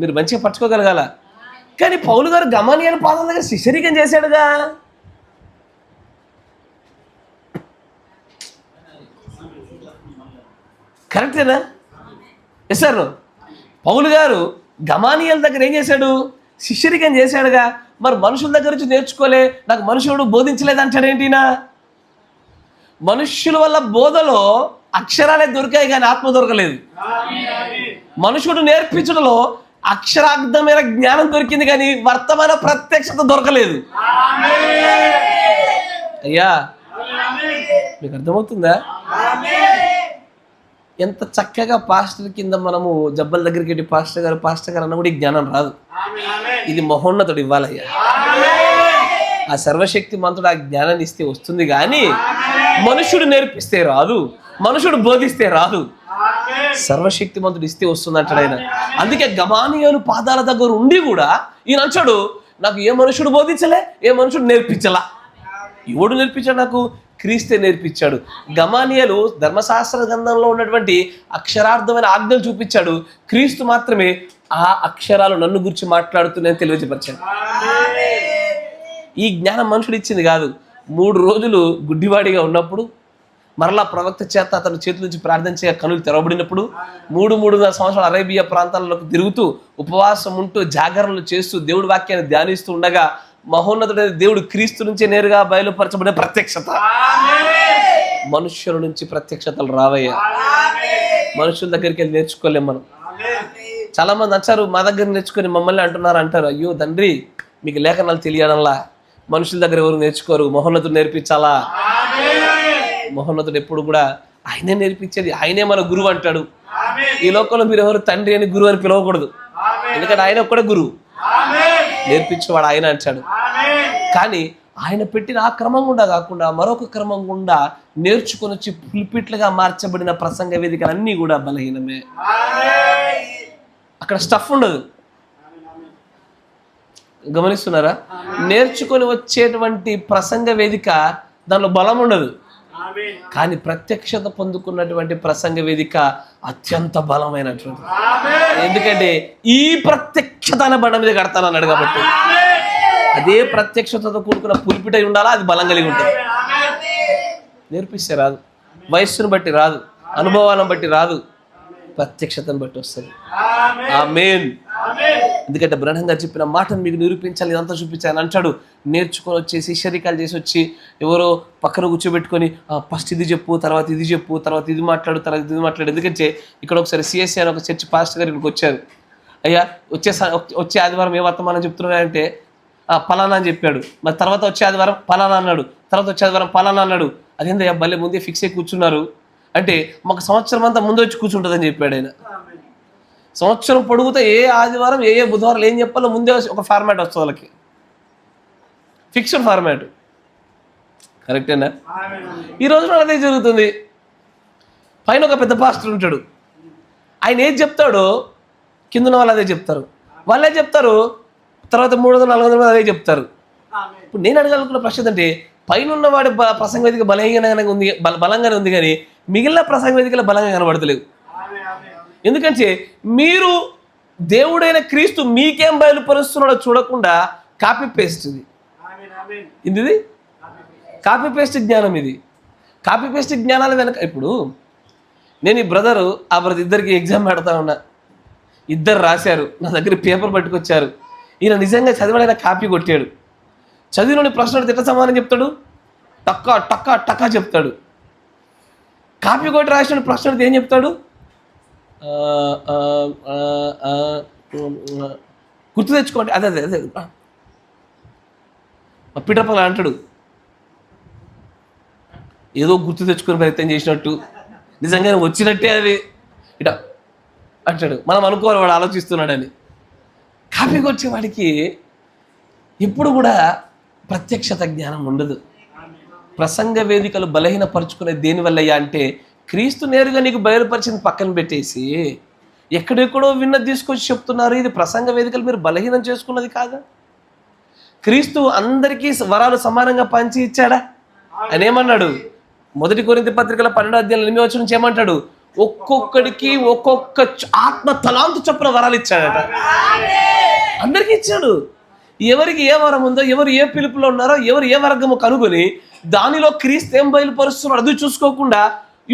[SPEAKER 1] మీరు మంచిగా పట్టుకోగలగాల. కానీ పౌలు గారు గమనియని పాదం దగ్గర శిష్యరికం చేశాడుగా. కరెక్టేనా? Yes sir. పౌలు గారు గమానియల్ దగ్గర ఏం చేశాడు? శిష్యరికం చేశాడుగా. మరి మనుషుల దగ్గర నుంచి నేర్చుకోలే, నాకు మనుషుడు బోధించలేదు అంటాడేంటినా? మనుష్యుల వల్ల బోధలో అక్షరాలే దొరికాయి కానీ ఆత్మ దొరకలేదు. మనుషుడు నేర్పించడంలో అక్షరార్థమైన జ్ఞానం దొరికింది కానీ వర్తమాన ప్రత్యక్షత దొరకలేదు. అయ్యా, మీకు అర్థమవుతుందా? ఎంత చక్కగా పాస్టర్ కింద మనము జబ్బల దగ్గరికి వెళ్ళి పాస్టర్ గారు అన్న కూడా ఈ జ్ఞానం రాదు. ఇది మహోన్నతుడు ఇవ్వాలయ్యా. ఆ సర్వశక్తి మంతుడు ఆ జ్ఞానాన్ని ఇస్తే వస్తుంది, కానీ మనుషుడు నేర్పిస్తే రాదు, మనుషుడు బోధిస్తే రాదు. సర్వశక్తి మంతుడు ఇస్తే వస్తుంది అంటాడు ఆయన. అందుకే గమానియేలు పాదాల దగ్గర ఉండి కూడా ఈయన అంటాడు, నాకు ఏ మనుషుడు బోధించలే, ఏ మనుషుడు నేర్పించలా. ఎవడు నేర్పించాడు? నాకు క్రీస్తే నేర్పించాడు. గమానియేలు ధర్మశాస్త్ర గ్రంథంలో ఉన్నటువంటి అక్షరార్థమైన ఆజ్ఞలు చూపించాడు. క్రీస్తు మాత్రమే ఆ అక్షరాలు నన్ను గురించి మాట్లాడుతున్నాయని తెలియజేపరిచాడు. ఈ జ్ఞానం మనుషుడు ఇచ్చింది కాదు. 3 రోజులు గుడ్డివాడిగా ఉన్నప్పుడు మరలా ప్రవక్త చేత అతను చేతుల నుంచి ప్రార్థన చేయ కనులు తెరవబడినప్పుడు 3.5 సంవత్సరాలు అరేబియా ప్రాంతాల్లోకి తిరుగుతూ ఉపవాసం ఉంటూ జాగరణలు చేస్తూ దేవుడి వాక్యాన్ని ధ్యానిస్తూ ఉండగా మహోన్నతుడైన దేవుడు క్రీస్తు నుంచే నేరుగా బయలుపరచబడిన ప్రత్యక్షత. మనుష్యుల నుంచి ప్రత్యక్షతలు రావయ్యా. మనుషుల దగ్గరికి వెళ్ళి నేర్చుకోలేం మనం. చాలా మంది వచ్చారు మా దగ్గర నేర్చుకొని మమ్మల్ని అంటారు, అయ్యో తండ్రి మీకు లేఖనాలు తెలియడంలా, మనుషుల దగ్గర ఎవరు నేర్చుకోరు, మహోన్నతుడు నేర్పించాలా. మహోన్నతుడు ఎప్పుడు కూడా ఆయనే నేర్పించేది, ఆయనే మన గురువు అంటాడు. ఈ లోకంలో మీరు ఎవరు తండ్రి అని గురువు అని పిలవకూడదు, ఎందుకంటే ఆయన ఒక్కడే గురువు, నేర్పించేవాడు ఆయన అంటాడు. కానీ ఆయన పెట్టిన ఆ క్రమం గుండా కాకుండా మరొక క్రమం గుండా నేర్చుకొని వచ్చి పులిపిట్లుగా మార్చబడిన ప్రసంగ వేదికలు అన్నీ కూడా బలహీనమే. అక్కడ స్టఫ్ ఉండదు. గమనిస్తున్నారా? నేర్చుకొని వచ్చేటువంటి ప్రసంగ వేదిక దానిలో బలం ఉండదు, కానీ ప్రత్యక్షత పొందుకున్నటువంటి ప్రసంగ వేదిక అత్యంత బలమైనటువంటి. ఎందుకంటే ఈ ప్రత్యక్షత అనే బండ మీద కడతాను అన్నాడు కాబట్టి అదే ప్రత్యక్షతతో కూడుకున్న పులిపిటై ఉండాలా, అది బలం కలిగి ఉంటుంది. నేర్పిస్తే రాదు, వయస్సును బట్టి రాదు, అనుభవాలను బట్టి రాదు, ప్రత్యక్షతను బట్టి వస్తుంది. ఆమేన్. ఎందుకంటే బ్రహ్మంగా చెప్పిన మాటను మీకు నిరూపించాలి, ఇదంతా చూపించాలి అంటాడు. నేర్చుకొని వచ్చి శిష్యరికాలు చేసి వచ్చి ఎవరో పక్కన కూర్చోబెట్టుకొని ఫస్ట్ ఇది చెప్పు, తర్వాత ఇది చెప్పు, తర్వాత ఇది మాట్లాడు, తర్వాత ఇది మాట్లాడు. ఎందుకంటే ఇక్కడ ఒకసారి సిఎస్సి అని ఒక చర్చ్ పాస్టర్ గారు ఇక్కడికి వచ్చారు. అయ్యా వచ్చే ఆదివారం ఏ వర్తమానం చెప్తున్నాడంటే పలానా అని చెప్పాడు. మరి తర్వాత వచ్చే ఆదివారం పలానా అన్నాడు, తర్వాత వచ్చే ఆదివారం పలానా అన్నాడు. అదేందయ్యా భలే ముందే ఫిక్స్ అయ్యి కూర్చున్నారు అంటే మాకు సంవత్సరం అంతా ముందు వచ్చి కూర్చుంటుందని చెప్పాడు ఆయన. సంవత్సరం పొడుగుతా ఏ ఆదివారం ఏ బుధవారం ఏం చెప్పాలో ముందే ఒక ఫార్మాట్ వస్తుంది వాళ్ళకి, ఫిక్స్డ్ ఫార్మాట్. కరెక్టేనా? ఈ రోజున అదే జరుగుతుంది. పైన ఒక పెద్ద పాస్టర్ ఉంటాడు, ఆయన ఏది చెప్తాడో కింద వాళ్ళు అదే చెప్తారు, వాళ్ళే చెప్తారు, తర్వాత 300-400 మంది అదే చెప్తారు. ఇప్పుడు నేను అడగాలనుకున్న ప్రశ్న ఏంటంటే, పైన ఉన్నవాడి ప్రసంగ వేదిక బలంగానే ఉంది కానీ మిగిలిన ప్రసంగ వేదికలో బలంగా కనబడతలేవు. ఎందుకంటే మీరు దేవుడైన క్రీస్తు మీకేం బయలుపరుస్తున్నాడో చూడకుండా కాపీ పేస్ట్ ఇది కాపీ పేస్ట్ జ్ఞానం. ఇది కాపీ పేస్ట్ జ్ఞానాల వెనక ఇప్పుడు నేను ఈ బ్రదరు ఆ బ్రదర్ ఇద్దరికి ఎగ్జామ్ పెడతా ఉన్నా, ఇద్దరు రాశారు, నా దగ్గర పేపర్ పట్టుకొచ్చారు. ఈయన నిజంగా చదివాడైనా కాపీ కొట్టాడు. చదివినోని ప్రశ్న ఎట్లా సమాధానం చెప్తాడు? టక్కా టక్కా టక్కా చెప్తాడు. కాపీ కొట్టి రాసిన ప్రశ్న ఏం చెప్తాడు? గుర్తు తెచ్చుకోండి, అదే అదే అదే పిటపల అంటాడు. ఏదో గుర్తు తెచ్చుకొని ప్రయత్నం చేసినట్టు, నిజంగానే వచ్చినట్టే అది ఇట అంటాడు. మనం అనుకోవాలి వాడు ఆలోచిస్తున్నాడని. కాపీ కొచ్చేవాడికి ఎప్పుడు కూడా ప్రత్యక్షత జ్ఞానం ఉండదు. ప్రసంగ వేదికలు బలహీనపరుచుకునే దేనివల్లయ్యా అంటే, క్రీస్తు నేరుగా నీకు బయలుపరిచింది పక్కన పెట్టేసి ఎక్కడెక్కడో విన్నది తీసుకొచ్చి చెప్తున్నారు. ఇది ప్రసంగ వేదికలు మీరు బలహీనం చేసుకున్నది కాదా? క్రీస్తు అందరికీ వరాలు సమానంగా పంచి ఇచ్చాడా? ఆయన ఏమన్నాడు? 1 కొరింథీ పత్రికల 12వ అధ్యాయం 8వ వచనం నుంచి ఏమంటాడు? ఒక్కొక్కడికి ఒక్కొక్క ఆత్మ తలాంతు చొప్పున వరాలు ఇచ్చాడట. అందరికీ ఇచ్చాడు. ఎవరికి ఏ వరం ఉందో, ఎవరు ఏ పిలుపులో ఉన్నారో, ఎవరు ఏ వర్గము కనుగొని దానిలో క్రీస్తు ఏం బయలుపరుస్తున్నాడు అది చూసుకోకుండా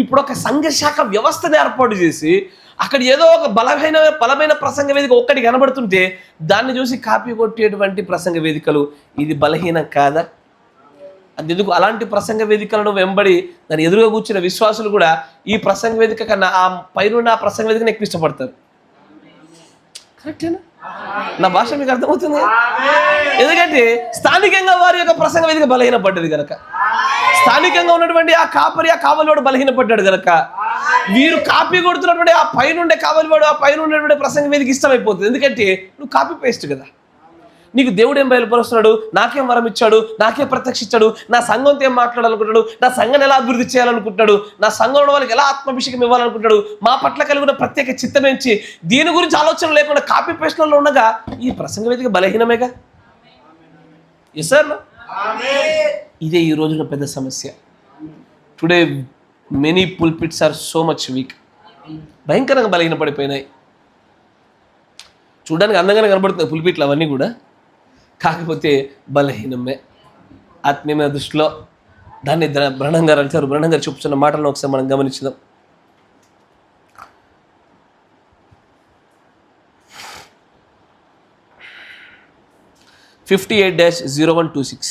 [SPEAKER 1] ఇప్పుడు ఒక సంఘశాఖ వ్యవస్థను ఏర్పాటు చేసి అక్కడ ఏదో ఒక బలమైన ప్రసంగ వేదిక ఒక్కటి కనబడుతుంటే దాన్ని చూసి కాపీ కొట్టేటువంటి ప్రసంగ వేదికలు, ఇది బలహీనం కాదా? అందుకు అలాంటి ప్రసంగ వేదికలను వెంబడి దాన్ని ఎదురుగా కూర్చున్న విశ్వాసులు కూడా ఈ ప్రసంగ వేదిక కన్నా ఆ పైన ఆ ప్రసంగ వేదికను ఎక్కువ ఇష్టపడతారు. కరెక్టేనా? నా భాష మీకు అర్థమవుతుంది? ఎందుకంటే స్థానికంగా వారి యొక్క ప్రసంగ వేదిక బలహీనపడ్డది కనుక, స్థానికంగా ఉన్నటువంటి ఆ కాపరివాడు బలహీనపడ్డాడు కనుక వీరు కాపీ కొడుతున్నటువంటి ఆ పైనుండే కావలివాడు, ఆ పైన ఉండేటువంటి ప్రసంగం మీదకి ఇష్టమైపోతుంది. ఎందుకంటే నువ్వు కాపీ పేస్ట్ కదా. నీకు దేవుడు ఏం బయలుపరుస్తున్నాడు, నాకేం వరం ఇచ్చాడు, నాకేం ప్రత్యక్షించాడు, నా సంఘంతో ఏం మాట్లాడాలనుకుంటాడు, నా సంఘాన్ని ఎలా అభివృద్ధి చేయాలనుకుంటున్నాడు, నా సంఘంలో వాళ్ళకి ఎలా ఆత్మాభిషేకం ఇవ్వాలనుకుంటాడు, మా పట్ల కలిగిన ప్రత్యేక చిత్తమేంచి దీని గురించి ఆలోచన లేకుండా కాపీ పేస్ట్లలో ఉండగా ఈ ప్రసంగం వేదిక బలహీనమేగా. Yes sir. ఇదే ఈ రోజున పెద్ద సమస్య. Today many pulpits are so much weak. భయంకరంగా బలహీన పడిపోయినాయి. చూడడానికి అందంగానే కనబడుతున్నాయి పుల్పిట్లు అవన్నీ కూడా, కాకపోతే బలహీనమే ఆత్మీయమైన దృష్టిలో. దాన్ని బ్రహ్నం గారు అంటారు. బ్రహ్నం గారు చెప్తున్న మాటలను ఒకసారి మనం గమనించుదాం. (58-0126)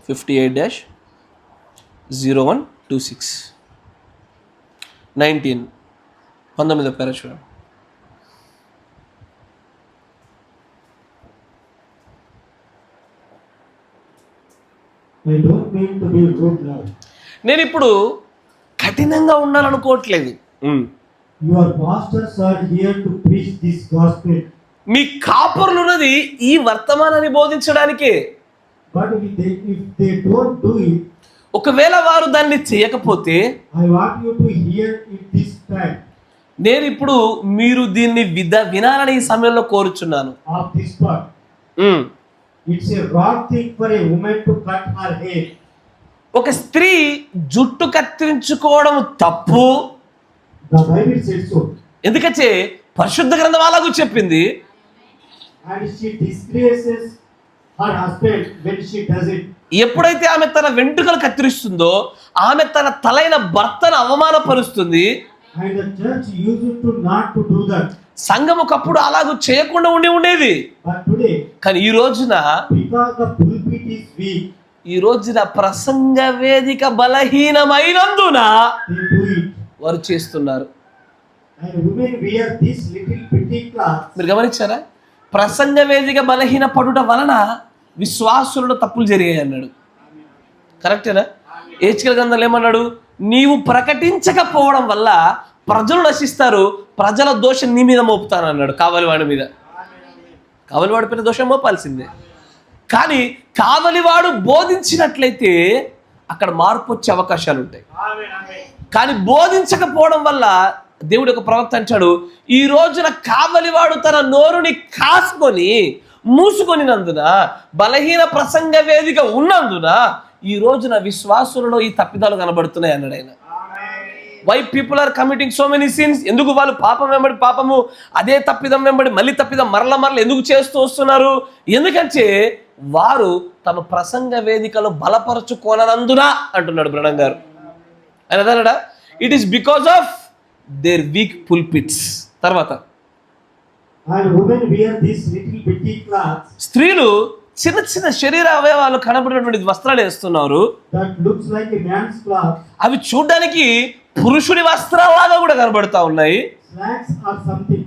[SPEAKER 1] 58-0126 19 పేర చూడండి. నేను ఇప్పుడు కఠినంగా ఉండాలనుకోవట్లేదు.
[SPEAKER 2] Your pastors are here to preach this gospel.
[SPEAKER 1] మీ కాపరులు ఉన్నది ఈ వర్తమానాన్ని బోధించడానికే.
[SPEAKER 2] But if they don't do it,
[SPEAKER 1] ఒకవేళ వారు దాన్ని చేయకపోతే,
[SPEAKER 2] I want you to hear it this time.
[SPEAKER 1] నేను ఇప్పుడు మీరు దీన్ని వినాలని ఈ సమయంలో కోరుచున్నాను.
[SPEAKER 2] Of this part. It's a wrong thing for a woman to cut her hair.
[SPEAKER 1] ఒక స్త్రీ జుట్టు కత్తిరించుకోవడం తప్పు.
[SPEAKER 2] The Bible says so.
[SPEAKER 1] ఎందుకంటే పరిశుద్ధ గ్రంథం అలాగూ చెప్పింది.
[SPEAKER 2] And she disgraces her husband when she does it.
[SPEAKER 1] ఎప్పుడైతే ఆమె తన వెంట్రుకలు కత్తిరిస్తుందో ఆమె తన తలైన భర్తను అవమానపరుస్తుంది.
[SPEAKER 2] And the church used to not to do that.
[SPEAKER 1] సంఘం ఒకప్పుడు అలాగూ చేయకుండా ఉండేది.
[SPEAKER 2] But today,
[SPEAKER 1] కానీ ఈ రోజున
[SPEAKER 2] because the pulpit is weak,
[SPEAKER 1] ఈ రోజున ప్రసంగ వేదిక బలహీనమైనందున
[SPEAKER 2] they do it.
[SPEAKER 1] వారు చేస్తున్నారు.
[SPEAKER 2] And women wear this little petty cloth.
[SPEAKER 1] మీరు గమనించారా? ప్రసంగ వేదిక బలహీన పడుట వలన విశ్వాసులలో తప్పులు జరిగాయి అన్నాడు. కరెక్టేనా? హెచ్కేల్ గ్రంథంలో ఏమన్నాడు? నీవు ప్రకటించకపోవడం వల్ల ప్రజలు నశిస్తారు, ప్రజల దోషం నీ మీద మోపుతాను అన్నాడు. కావలివాడి మీద. కావలివాడి పైన దోషం మోపాల్సిందే. కానీ కావలివాడు బోధించినట్లయితే అక్కడ మార్పు వచ్చే అవకాశాలు ఉంటాయి. కానీ బోధించకపోవడం వల్ల దేవుడు ఒక ప్రవక్త అంటాడు, ఈ రోజున కావలివాడు తన నోరుని కాసుకొని మూసుకొనినందున, బలహీన ప్రసంగ వేదిక ఉన్నందున ఈ రోజున విశ్వాసులలో ఈ తప్పిదాలు కనబడుతున్నాయి అన్నాడు ఆయన. Why people are committing so many sins? ఎందుకు వాళ్ళు పాపం వెంబడి పాపము, అదే తప్పిదం వెంబడి మళ్ళీ తప్పిదం మరల ఎందుకు చేస్తూ వస్తున్నారు? ఎందుకంటే వారు తమ ప్రసంగ వేదికలో బలపరచుకోనందున అంటున్నాడు బ్రహ్నం గారు. ఆయన అన్నాడా? It is because of their weak pulpits. తర్వాత
[SPEAKER 2] And women wear this little petty cloths.
[SPEAKER 1] స్త్రీలు చిన్న చిన్న శరీర అవయవాలు కనబడినటువంటి వస్త్రాలు వేస్తున్నారు.
[SPEAKER 2] That looks like a man's cloth.
[SPEAKER 1] అవి చూడడానికి పురుషుడి వస్త్రాలాగా కూడా కనబడతా ఉన్నాయి.
[SPEAKER 2] Slacks or something.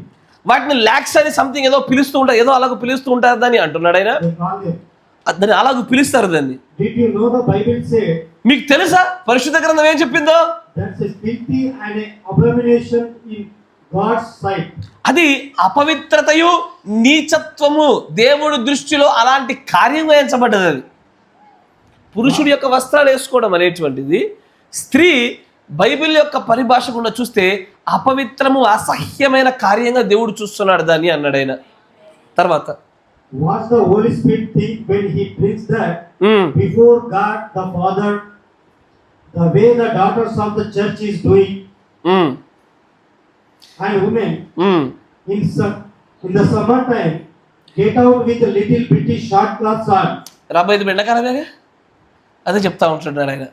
[SPEAKER 1] వాటిని లాక్స్ అని సంథింగ్ ఏదో పిలుస్తూ ఉంటారు, ఏదో అలాగ పిలుస్తూ ఉంటారు దాన్ని అంటున్నాడు ఆయన.
[SPEAKER 2] They call them.
[SPEAKER 1] దాన్ని అలాగ పిలుస్తారు దాన్ని.
[SPEAKER 2] Did you know the Bible said?
[SPEAKER 1] మీకు తెలుసా పరిశుద్ధ గ్రంథం ఏం చెప్పిందో?
[SPEAKER 2] That's a filthy and an abomination in God's sight.
[SPEAKER 1] అది అపవిత్రతయు నీచత్వము దేవుడి దృష్టిలో అలాంటి కార్యంగా ఎంచబడ్డది. అది పురుషుడి యొక్క వస్త్రాలు వేసుకోవడం అనేటువంటిది స్త్రీ బైబిల్ యొక్క పరిభాష గుండా చూస్తే అపవిత్రము అసహ్యమైన కార్యంగా దేవుడు చూస్తున్నాడు దాన్ని అన్నాడు ఆయన. తర్వాత
[SPEAKER 2] What the Holy Spirit think when he brings that before God the Father, the way the daughters of the church is doing, and women in the summer time get out with a little bitty short cloths on.
[SPEAKER 1] రాబోయేది ఎండాకాలమేగా, అదే చెప్తా ఉంటున్నాడు ఆయన.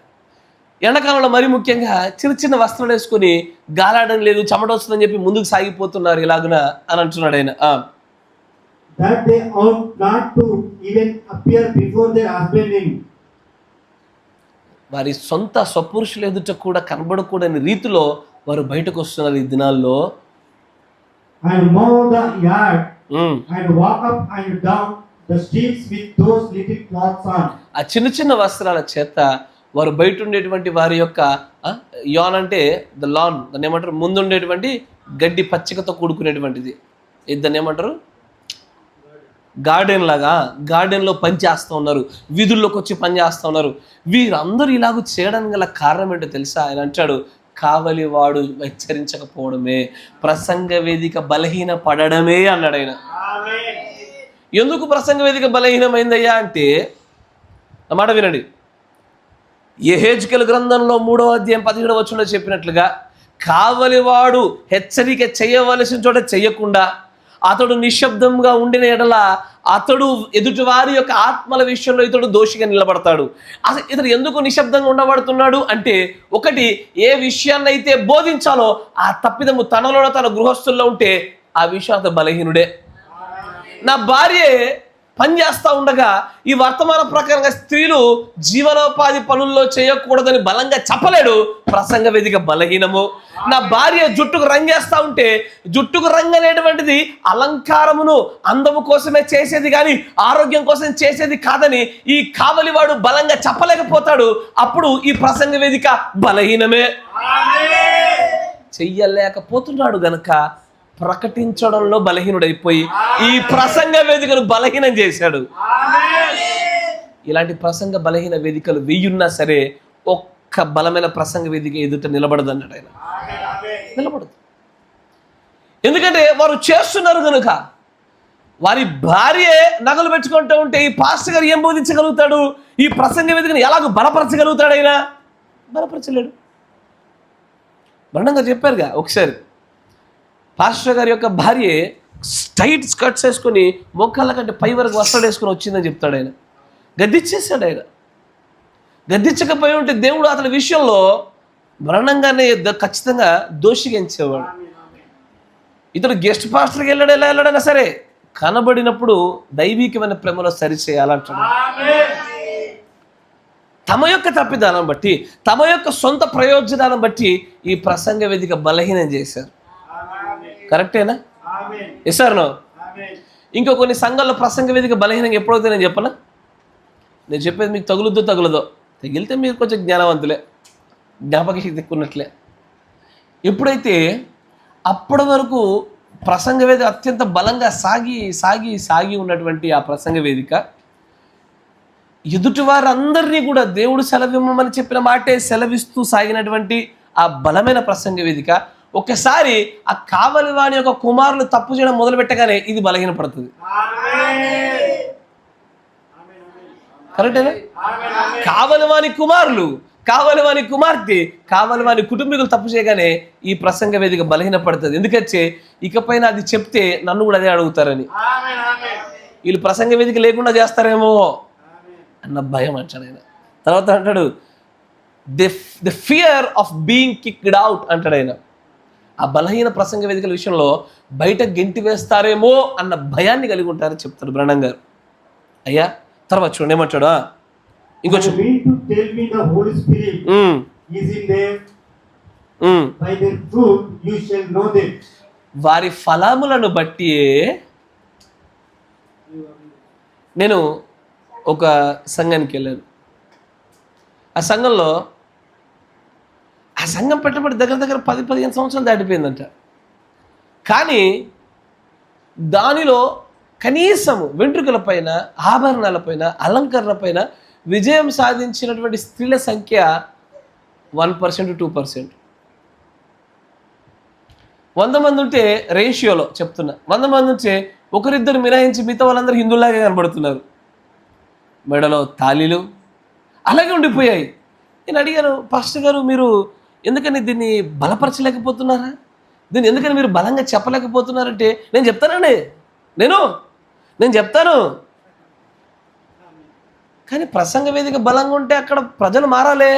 [SPEAKER 1] ఎండాకాలంలో మరీ ముఖ్యంగా చిన్న చిన్న వస్త్రాలు వేసుకొని గాలాడడం లేదు, చెమట వస్తుందని చెప్పి ముందుకు సాగిపోతున్నారు ఇలాగున అని అంటున్నాడు ఆయన.
[SPEAKER 2] That they ought not to even appear before their husband in.
[SPEAKER 1] వారి సొంత స్వపురుషుల ఎదుట కూడా కనబడకూడని రీతిలో వారు బయటకు వస్తున్నారు ఈ దినాల్లో.
[SPEAKER 2] And mow the yard and walk up and down the streets with those little cloths on.
[SPEAKER 1] ఆ చిన్న చిన్న వస్త్రాల చేత వారు బయట ఉండేటువంటి వారి యొక్క యాన్ అంటే ద లాన్, దాన్ని ఏమంటారు, ముందు ఉండేటువంటి గడ్డి పచ్చికతో కూడుకునేటువంటిది, దాన్ని ఏమంటారు, గార్డెన్ లాగా, గార్డెన్లో పని చేస్తూ ఉన్నారు, వీధుల్లోకి వచ్చి పని చేస్తూ ఉన్నారు. వీరందరూ ఇలాగ చేయడానికి గల కారణం ఏంటో తెలుసా? ఆయన అంటాడు, కావలివాడు హెచ్చరించకపోవడమే, ప్రసంగ వేదిక బలహీన పడడమే అన్నాడు ఆయన. ఎందుకు ప్రసంగ వేదిక బలహీనమైందయ్యా అంటే, ఆ మాట వినండి. యెహెజ్కేలు గ్రంథంలో 3వ అధ్యాయం 17వ వచనంలో చెప్పినట్లుగా, కావలివాడు హెచ్చరిక చేయవలసిన చోట చేయకుండా అతడు నిశ్శబ్దంగా ఉండిన ఎడల అతడు ఎదుటివారి యొక్క ఆత్మల విషయంలో ఇతడు దోషిగా నిలబడతాడు. అసలు ఇతడు ఎందుకు నిశ్శబ్దంగా ఉండబడుతున్నాడు అంటే, ఒకటి, ఏ విషయాన్ని అయితే బోధించాలో ఆ తప్పిదము తనలో తన గృహస్థుల్లో ఉంటే ఆ విషయం అతను బలహీనుడే. నా భార్యే పని చేస్తూ ఉండగా ఈ వర్తమాన ప్రకారంగా స్త్రీలు జీవనోపాధి పనుల్లో చేయకూడదని బలంగా చెప్పలేడు, ప్రసంగ వేదిక బలహీనము. నా భార్య జుట్టుకు రంగేస్తూ ఉంటే, జుట్టుకు రంగు అనేటువంటిది అలంకారమును అందము కోసమే చేసేది కానీ ఆరోగ్యం కోసం చేసేది కాదని ఈ కావలివాడు బలంగా చెప్పలేకపోతాడు. అప్పుడు ఈ ప్రసంగ వేదిక బలహీనమే. చెయ్యలేకపోతున్నాడు గనక ప్రకటించడంలో బలహీనుడైపోయి ఈ ప్రసంగ వేదికను బలహీనం చేశాడు. ఇలాంటి ప్రసంగ బలహీన వేదికలు 1000 ఉన్నా సరే ఒక్క బలమైన ప్రసంగ వేదిక ఎదుట నిలబడదు అన్నాడు ఆయన. నిలబడదు. ఎందుకంటే వారు చేస్తున్నారు కనుక. వారి భార్యే నగలు పెట్టుకుంటూ ఉంటే ఈ పాస్టర్ గారు ఏం బోధించగలుగుతాడు? ఈ ప్రసంగ వేదికను ఎలాగో బలపరచగలుగుతాడు? ఆయన బలపరచలేడు. బండంగా చెప్పారుగా ఒకసారి, పాస్టర్ గారి యొక్క భార్య టైట్ స్కర్ట్స్ వేసుకొని మోకాళ్ళ కంటే పై వరకు వస్త్రాలు వేసుకొని వచ్చిందని చెప్తాడు ఆయన. గద్దిచ్చేసాడు ఆయన. గద్దించకపోయి ఉంటే దేవుడు అతని విషయంలో మరణంగానే ఖచ్చితంగా దోషిగా ఎంచేవాడు. ఇతడు గెస్ట్ పాస్టర్కి ఎలా వెళ్ళడైనా సరే కనబడినప్పుడు దైవికమైన ప్రేమలో సరిచేయాలంటాడు. తమ యొక్క తప్పిదాలను బట్టి, తమ యొక్క సొంత ప్రయోజనాలను బట్టి ఈ ప్రసంగ వేదిక బలహీనం చేశారు. కరెక్టేనా? Yes or no? ఇంకో కొన్ని సంఘాల్లో ప్రసంగ వేదిక బలహీనంగా ఎప్పుడైతే నేను చెప్పనా? నేను చెప్పేది మీకు తగులుద్దో తగిలితే మీరు కొంచెం జ్ఞానవంతులే, జ్ఞాపక శక్తి ఎక్కున్నట్లే. ఎప్పుడైతే అప్పటి వరకు ప్రసంగ వేదిక అత్యంత బలంగా సాగి ఉన్నటువంటి ఆ ప్రసంగ వేదిక ఎదుటి వారందరినీ కూడా దేవుడు సెలవిమ్మని చెప్పిన మాటే సెలవిస్తూ సాగినటువంటి ఆ బలమైన ప్రసంగ వేదిక ఒకసారి ఆ కావలివాని యొక్క కుమారులు తప్పు చేయడం మొదలు పెట్టగానే ఇది బలహీనపడుతుంది. కరెక్టేనా? కావలివాని కుమారులు, కావలివాని కుమార్తె, కావలివాని కుటుంబీకులు తప్పు చేయగానే ఈ ప్రసంగ వేదిక బలహీనపడుతుంది. ఎందుకంటే ఇకపైన అది చెప్తే నన్ను కూడా అదే అడుగుతారని, వీళ్ళు ప్రసంగ వేదిక లేకుండా చేస్తారేమో అన్న భయం అంటాడు ఆయన. తర్వాత అంటాడు, the fear of being kicked out అంటాడు ఆయన. ఆ బలహీన ప్రసంగ వేదికల విషయంలో బయట గెంటి వేస్తారేమో అన్న భయాన్ని కలిగి ఉంటారని చెప్తాడు బ్రహ్నం గారు. అయ్యా తర్వాత చూడండి ఏమంటాడు, ఇంకొచ్చు వారి ఫలములను బట్టి. నేను ఒక సంఘానికి వెళ్ళాను. ఆ సంఘంలో ఆ సంఘం పెట్టబడి దగ్గర 10-15 సంవత్సరాలు దాటిపోయిందంట. కానీ దానిలో కనీసం వెంట్రుకల పైన, ఆభరణాల పైన, అలంకరణ పైన విజయం సాధించినటువంటి స్త్రీల సంఖ్య 1% 2%. 100 మంది ఉంటే రేషియోలో చెప్తున్నా, 100 మంది ఉంటే ఒకరిద్దరు మినహాయించి మిగతా వాళ్ళందరూ హిందువులాగే కనబడుతున్నారు. మెడలో తాళీలు అలాగే ఉండిపోయాయి. నేను అడిగాను, పాస్టర్ గారు మీరు ఎందుకని దీన్ని బలపరచలేకపోతున్నారా? దీన్ని ఎందుకని మీరు బలంగా చెప్పలేకపోతున్నారంటే, నేను చెప్తానండి, నేను చెప్తాను. కానీ ప్రసంగ వేదిక బలంగా ఉంటే అక్కడ ప్రజలు మారాలే.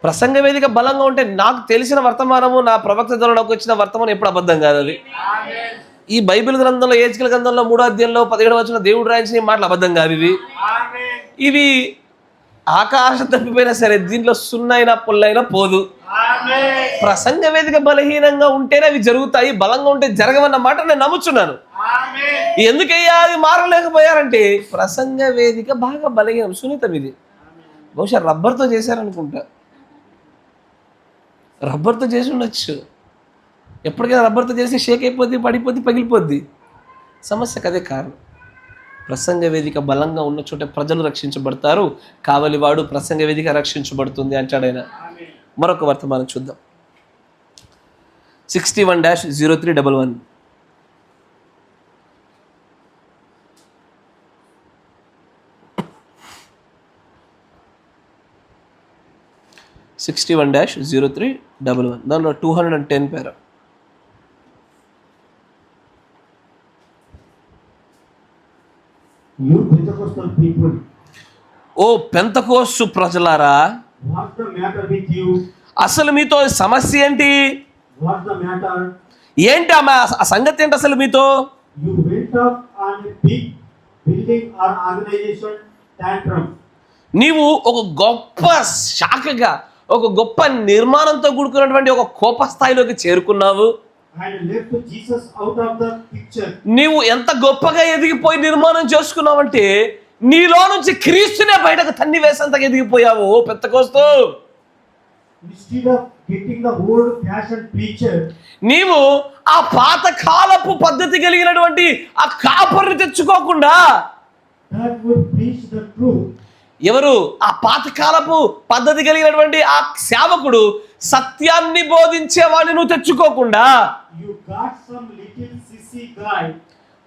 [SPEAKER 1] ప్రసంగ వేదిక బలంగా ఉంటే నాకు తెలిసిన వర్తమానము, నా ప్రవక్త ద్వారా వచ్చిన వర్తమానం ఎప్పుడు అబద్ధం కాదు. అది ఈ బైబిల్ గ్రంథంలో, యెహెజ్కేలు గ్రంథంలో 3వ అధ్యాయంలో 17వ వచనంలో దేవుడు రాయించిన మాటలు అబద్ధం కాదు. ఇవి ఆకాశం తప్పిపోయినా సరే దీంట్లో సున్నైనా పుల్లైనా పోదు. ప్రసంగ వేదిక బలహీనంగా ఉంటేనే అవి జరుగుతాయి, బలంగా ఉంటే జరగవన్న మాట నేను నమ్ముచున్నాను. ఎందుకయ్యా అది మారలేకపోయారంటే ప్రసంగ వేదిక బాగా బలహీనం, సున్నితం. ఇది బహుశా రబ్బర్తో చేశారనుకుంటా, రబ్బర్తో చేసి ఉండొచ్చు. ఎప్పటికైనా రబ్బర్తో చేసి షేక్ అయిపోద్ది, పడిపోద్ది, పగిలిపోద్ది. సమస్యకు అదే కారణం. ప్రసంగ వేదిక బలంగా ఉన్న చోట ప్రజలు రక్షించబడతారు, కావలివాడు ప్రసంగ వేదిక రక్షించబడుతుంది అంటాడు ఆయన. మరొక వర్తమానం చూద్దాం. 61-0311. దానిలో 210 పేరా.
[SPEAKER 2] You Pentecostal people,
[SPEAKER 1] ఓ పెంతకోస్తు ప్రజలారా,
[SPEAKER 2] what's the matter with you?
[SPEAKER 1] అసలు మీతో సమస్య ఏంటి?
[SPEAKER 2] What's the matter?
[SPEAKER 1] ఏంటి ఆ సంగతి ఏంటి అసలు మీతో?
[SPEAKER 2] You went up on a big building or organization tantrum.
[SPEAKER 1] నీవు ఒక గొప్ప శాఖగా, ఒక గొప్ప నిర్మాణంతో కూడుకున్నటువంటి ఒక కోప స్థాయిలోకి చేరుకున్నావు.
[SPEAKER 2] And left Jesus out of the picture.
[SPEAKER 1] నీవు ఎంత గొప్పగా ఎదిగిపోయి నిర్మాణం చేసుకున్నావంటే నీలో నుంచి క్రీస్తునే బయటకు తన్ని వేసేంతగా ఎదిగిపోయావు. ఓ Pentecost,
[SPEAKER 2] Instead of getting the old fashioned preacher,
[SPEAKER 1] నీవు ఆ పాత కాలపు పద్ధతి కలిగినటువంటి ఆ కాపరిని తెచ్చుకోకుండా
[SPEAKER 2] that would preach the truth.
[SPEAKER 1] ఎవరు? ఆ పాతకాలపు పద్ధతి కలిగినటువంటి ఆ సేవకుడు సత్యాన్ని బోధించేవాడిని నువ్వు తెచ్చుకోకుండా
[SPEAKER 2] You got some little sissy guy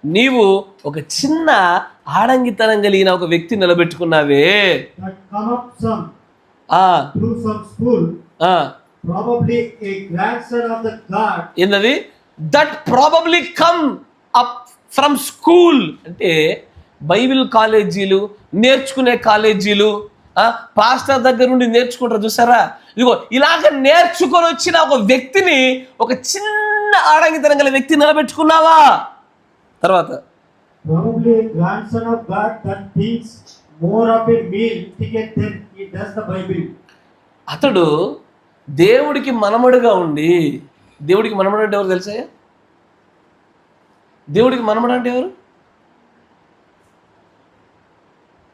[SPEAKER 1] నీవు ఒక చిన్న ఆడంగితనం కలిగిన ఒక వ్యక్తి నిలబెట్టుకున్నావే.
[SPEAKER 2] that come up some
[SPEAKER 1] ఆ
[SPEAKER 2] through some school,
[SPEAKER 1] ఆ
[SPEAKER 2] probably a grandson of the God.
[SPEAKER 1] ఏంటది? That probably come up from school అంటే బైబిల్ కాలేజీలు, నేర్చుకునే కాలేజీలు, పాస్టర్ దగ్గర నుండి నేర్చుకుంటారు చూసారా. ఇదిగో ఇలాగ నేర్చుకొని వచ్చిన ఒక వ్యక్తిని, ఒక చిన్న ఆడంగితనం గల వ్యక్తి నిలబెట్టుకున్నావా? తర్వాత
[SPEAKER 2] Probably a grandson of God that thinks more of a meal ticket than he does the Bible.
[SPEAKER 1] అతడు దేవుడికి మనమడుగా ఉండి, దేవుడికి మనమడు అంటే ఎవరు తెలుసా? దేవుడికి మనమడు అంటే ఎవరు?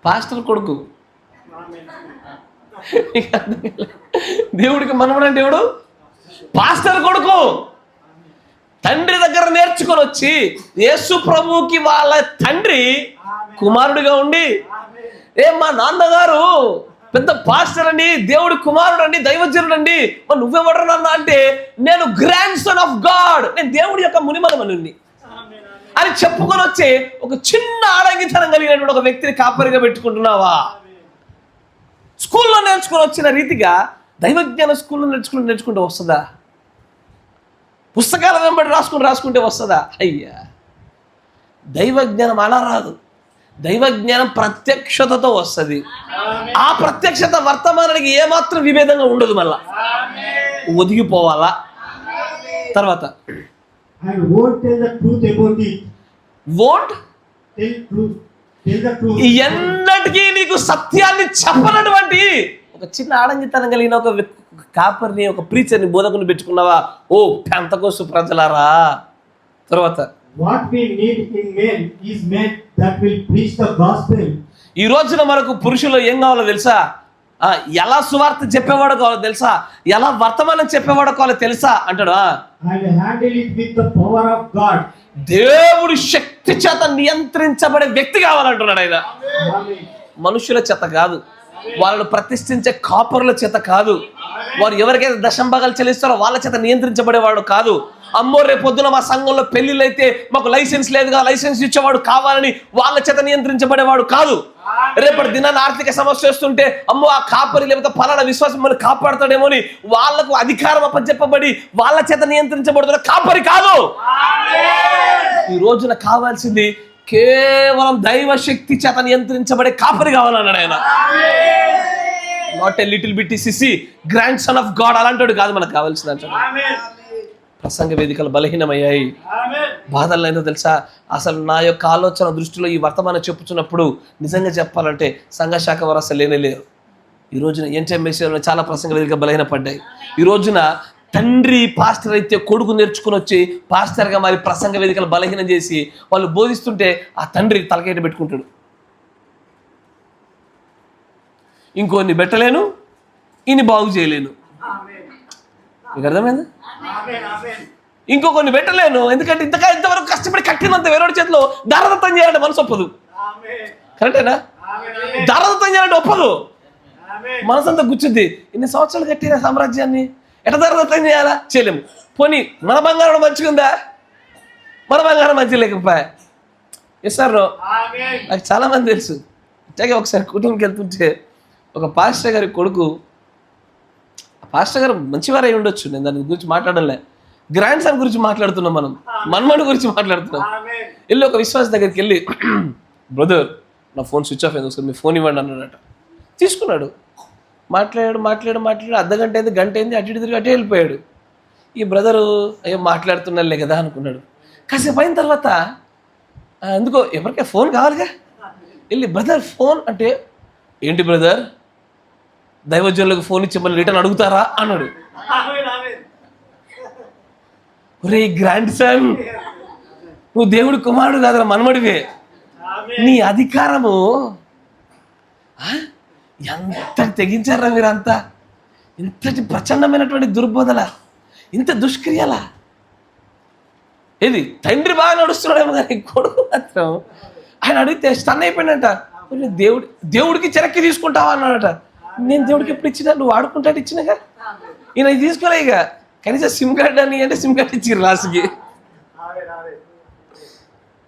[SPEAKER 1] పాస్టర్ కొడుకు. దేవుడికి మనమడు అంటే ఎవడు? పాస్టర్ కొడుకు. తండ్రి దగ్గర నేర్చుకొని వచ్చి యేసు ప్రభువుకి వాళ్ళ తండ్రి కుమారుడిగా ఉండి, మా నాన్నగారు పెద్ద పాస్టర్ అండి, దేవుడి కుమారుడు అండి, దైవజనుడు అండి, మరి నువ్వెవడు నాన్న అంటే నేను గ్రాండ్ సన్ ఆఫ్ గాడ్, నేను దేవుడి యొక్క మునిమనమనుని అని చెప్పుకొని వచ్చి ఒక చిన్న ఆడంగితనం కలిగినటువంటి ఒక వ్యక్తిని కాపరిగా పెట్టుకుంటున్నావా? స్కూల్లో నేర్చుకుని వచ్చిన రీతిగా దైవజ్ఞాన స్కూల్లో నేర్చుకుంటూ వస్తుందా? పుస్తకాల వెంబడి రాసుకుంటే వస్తుందా? అయ్యా, దైవజ్ఞానం అలా రాదు. దైవజ్ఞానం ప్రత్యక్షతతో వస్తుంది. ఆ ప్రత్యక్షత వర్తమానానికి ఏమాత్రం విభేదంగా ఉండదు. మళ్ళా ఒదిగిపోవాలా. తర్వాత
[SPEAKER 2] And won't tell the truth about it.
[SPEAKER 1] Won't
[SPEAKER 2] Tell truth. Tell the truth.
[SPEAKER 1] ఎన్నటికీ నీకు సత్యాన్ని చెప్పనటువంటి ఒక చిన్న ఆడంగితనం కలిగిన ఒక కాపర్ని, ఒక ప్రీచర్ని, బోధకుని పెట్టుకున్నావా? ఓ పెంతకోస్తు ప్రజలారా. తర్వాత
[SPEAKER 2] What we need in men is men that will preach the gospel.
[SPEAKER 1] ఈ రోజున మనకు పురుషులు ఏం కావాలో తెలుసా? ఎలా సువార్త చెప్పేవాడో కావాలో తెలుసా? ఎలా వర్తమానం చెప్పేవాడో కావాలో తెలుసా అంటాడు.
[SPEAKER 2] And handle it with the power of God.
[SPEAKER 1] దేవుడి శక్తి చేత నియంత్రించబడే వ్యక్తి కావాలంటున్నాడు ఆయన.
[SPEAKER 2] Amen.
[SPEAKER 1] మనుషుల చేత కాదు, వాళ్ళను ప్రతిష్ఠించే కాపరుల చేత కాదు, వారు ఎవరికైతే దశంభాగాలు చెల్లిస్తారో వాళ్ళ చేత నియంత్రించబడేవాడు కాదు. అమ్మో రేపొద్దున మా సంఘంలో పెళ్లిళ్ళు అయితే మాకు లైసెన్స్ లేదుగా, లైసెన్స్ ఇచ్చేవాడు కావాలని వాళ్ళ చేత నియంత్రించబడేవాడు కాదు. రేపటి దినాన్ని ఆర్థిక సమస్య వస్తుంటే అమ్మో ఆ కాపరి లేకపోతే ఫలానా విశ్వాసం మనం కాపాడుతాడేమో అని వాళ్లకు అధికారం అప్పచెప్పబడి వాళ్ళ చేత నియంత్రించబడుతున్న కాపరి కాదు. ఈ రోజున కావాల్సింది కేవలం దైవ శక్తి చేత నియంత్రించబడే కాపరి కావాలన్నాడు ఆయన. Not a little bit CC, grand son of God అలాంటి కాదు మనకు కావాల్సింది అంటాడు. ప్రసంగ వేదికలు బలహీనమయ్యాయి. బాధలు ఏంటో తెలుసా? అసలు నా యొక్క ఆలోచన దృష్టిలో ఈ వర్తమానం చెప్పుచున్నప్పుడు నిజంగా చెప్పాలంటే సంఘ శాఖ వారు అసలు లేనే లేరు. ఈ రోజున ఎన్టీఎంఎస్లో చాలా ప్రసంగ వేదిక బలహీనపడ్డాయి. ఈ రోజున తండ్రి పాస్టర్ అయితే కొడుకు నేర్చుకుని వచ్చి పాస్టర్గా మరి ప్రసంగ వేదికలు బలహీనం చేసి వాళ్ళు బోధిస్తుంటే ఆ తండ్రి తలకేట పెట్టుకుంటాడు. ఇంకొన్ని పెట్టలేను, ఇన్ని బాగు చేయలేను. మీకు అర్థమైంది? ఇంకొన్ని పెట్టలేను, ఎందుకంటే ఇంతవరకు కష్టపడి కట్టినంత వేరే చేతిలో దారదత్తం చేయాలంటే మనసు ఒప్పదు. కరెక్టేనా? దారదత్తం చేయాలంటే ఒప్పదు, మనసు అంతా గుచ్చుద్ది. ఇన్ని సంవత్సరాలు కట్టిన సామ్రాజ్యాన్ని ఎట దారదత్తం చేయాలా? చేయలేము. పోనీ మన బంగారం మంచిగుందా? మన బంగారం మంచి లేకపోయా? ఎస్ సార్, నాకు చాలా మంది తెలుసు. ఇట్లాగే ఒకసారి కుటుంబంకి వెళ్తుంటే ఒక పాస్టర్ గారి కొడుకు, పాస్టర్ గారు మంచివారు అయి ఉండొచ్చు, నేను దాని గురించి మాట్లాడలే, గ్రాండ్ సన్ గురించి మాట్లాడుతున్నాం, మనం మన్మడు గురించి మాట్లాడుతున్నాం. వెళ్ళి ఒక విశ్వాస దగ్గరికి వెళ్ళి, బ్రదర్ నా ఫోన్ స్విచ్ ఆఫ్ అయింది, ఒకసారి మీ ఫోన్ ఇవ్వండి అన్నాడట. తీసుకున్నాడు, మాట్లాడాడు. అర్ధగంట అయింది, గంట అయింది, అటు తిరిగి అటే వెళ్ళిపోయాడు. ఈ బ్రదరు అయ్యో మాట్లాడుతున్నాలే కదా అనుకున్నాడు. కాసేపు అయిన తర్వాత ఎందుకో ఎవరికే ఫోన్ కావాలిగా, వెళ్ళి బ్రదర్ ఫోన్ అంటే, ఏంటి బ్రదర్ దైవజనులకు ఫోన్ ఇచ్చి మళ్ళీ రిటర్న్ అడుగుతారా అన్నాడు. ఒరే గ్రాండ్ సన్, నువ్వు దేవుడి కుమారుడు కాదురా, మనమడివే. నీ అధికారము ఎంత తెగించారా మీరంతా, ఇంతటి ప్రచండమైనటువంటి దుర్బోధల, ఇంత దుష్క్రియల. ఏది తండ్రి బాగా నడుస్తున్నాడేమో కానీ కొడుకు మాత్రం ఆయన అడిగితే స్టన్ అయిపోయినట. దేవుడికి చెరక్కి తీసుకుంటావా అన్నాడట. నేను దేవుడికి ఎప్పుడు ఇచ్చినా, నువ్వు వాడుకుంటాడు ఇచ్చినాగా, ఈయన తీసుకోలే. ఇక కనీసం సిమ్ కార్డ్ అని అంటే సిమ్ కార్డ్ ఇచ్చిర్రు లాస్ట్కి.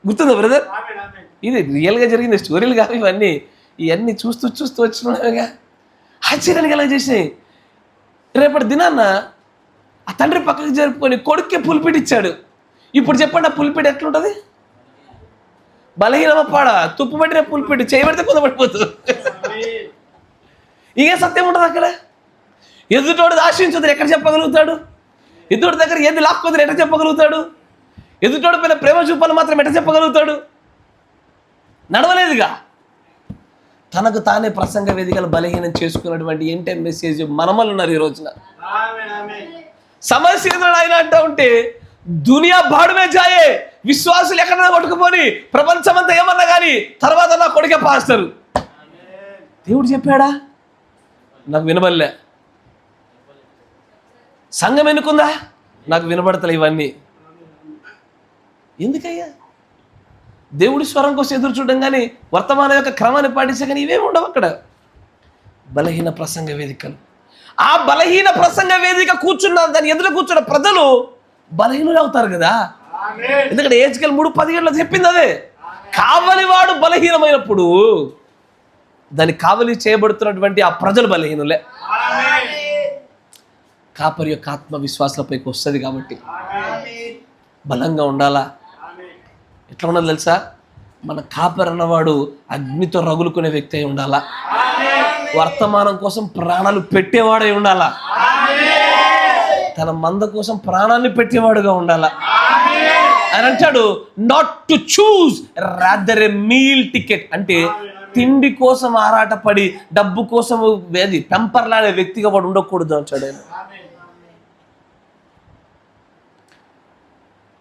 [SPEAKER 1] గుర్తుందా బ్రదర్? ఇది రియల్గా జరిగింది, స్టోరీలు కాదు ఇవన్నీ చూస్తూ వచ్చినాగా ఆశ్చర్యానికి ఎలా చేసినాయి. రేపటి దినాన్న ఆ తండ్రి పక్కకి జరుపుకొని కొడుక్కే పులిపిటి ఇచ్చాడు. ఇప్పుడు చెప్పండి, ఆ పులిపిటి ఎట్లుంటుంది? బలహీనమ పాడ తుప్పు పట్టిన పులిపిటి చేయబడితే కుదపడిపోతుంది. ఇక సత్యం ఉంటుంది అక్కడ. ఎదుటోడు ఆశించదు ఎక్కడ చెప్పగలుగుతాడు? ఎదుటి దగ్గర ఏది లాక్కోదు ఎట్లా చెప్పగలుగుతాడు? ఎదుటోడు పైన ప్రేమ చూపాలు మాత్రం ఎట్లా చెప్పగలుగుతాడు? నడవలేదుగా. తనకు తానే ప్రసంగ వేదికలు బలహీనం చేసుకున్నటువంటి ఏంటే మెసేజ్ మనమలు ఉన్నారు ఈ రోజున. సమస్య ఆయన అంటూ ఉంటే దునియా బాడుమే జాయే, విశ్వాసులు ఎక్కడైనా కొట్టుకుపోని ప్రపంచమంతా ఏమన్నా కానీ తర్వాత నా కొడుకే పాస్తారు. దేవుడు చెప్పాడా? నాకు వినబడలే. సంఘం ఎన్నుకుందా? నాకు వినబడతలే. ఇవన్నీ ఎందుకయ్యా? దేవుడి స్వరం కోసం ఎదురు చూడడం కానీ వర్తమానం యొక్క క్రమాన్ని పాటించే కానీ ఇవేమి ఉండవు అక్కడ. బలహీన ప్రసంగ వేదికలు. ఆ బలహీన ప్రసంగ వేదిక కూర్చున్న దాని ఎదురు కూర్చున్న ప్రజలు బలహీనులు అవుతారు కదా. ఎందుకంటే ఏజ్కెళ్ళి 3:17 చెప్పింది అదే. కావలివాడు బలహీనమైనప్పుడు దానికి కావలి చేయబడుతున్నటువంటి ఆ ప్రజలు బలహీనులే. కాపరి యొక్క ఆత్మవిశ్వాసాలపైకి వస్తుంది కాబట్టి బలంగా ఉండాలా. ఎట్లా ఉన్నది తెలుసా? మన కాపరి అన్నవాడు అగ్నితో రగులుకునే వ్యక్తి అయి ఉండాలా. వర్తమానం కోసం ప్రాణాలు పెట్టేవాడై ఉండాలా. తన మంద కోసం ప్రాణాన్ని పెట్టేవాడుగా ఉండాలా. అని అంటాడు, not to choose rather a meal ticket. అంటే తిండి కోసం ఆరాటపడి డబ్బు కోసం పెంపర్లాడే వ్యక్తిగా వాడు ఉండకూడదు అంటాడు ఆయన.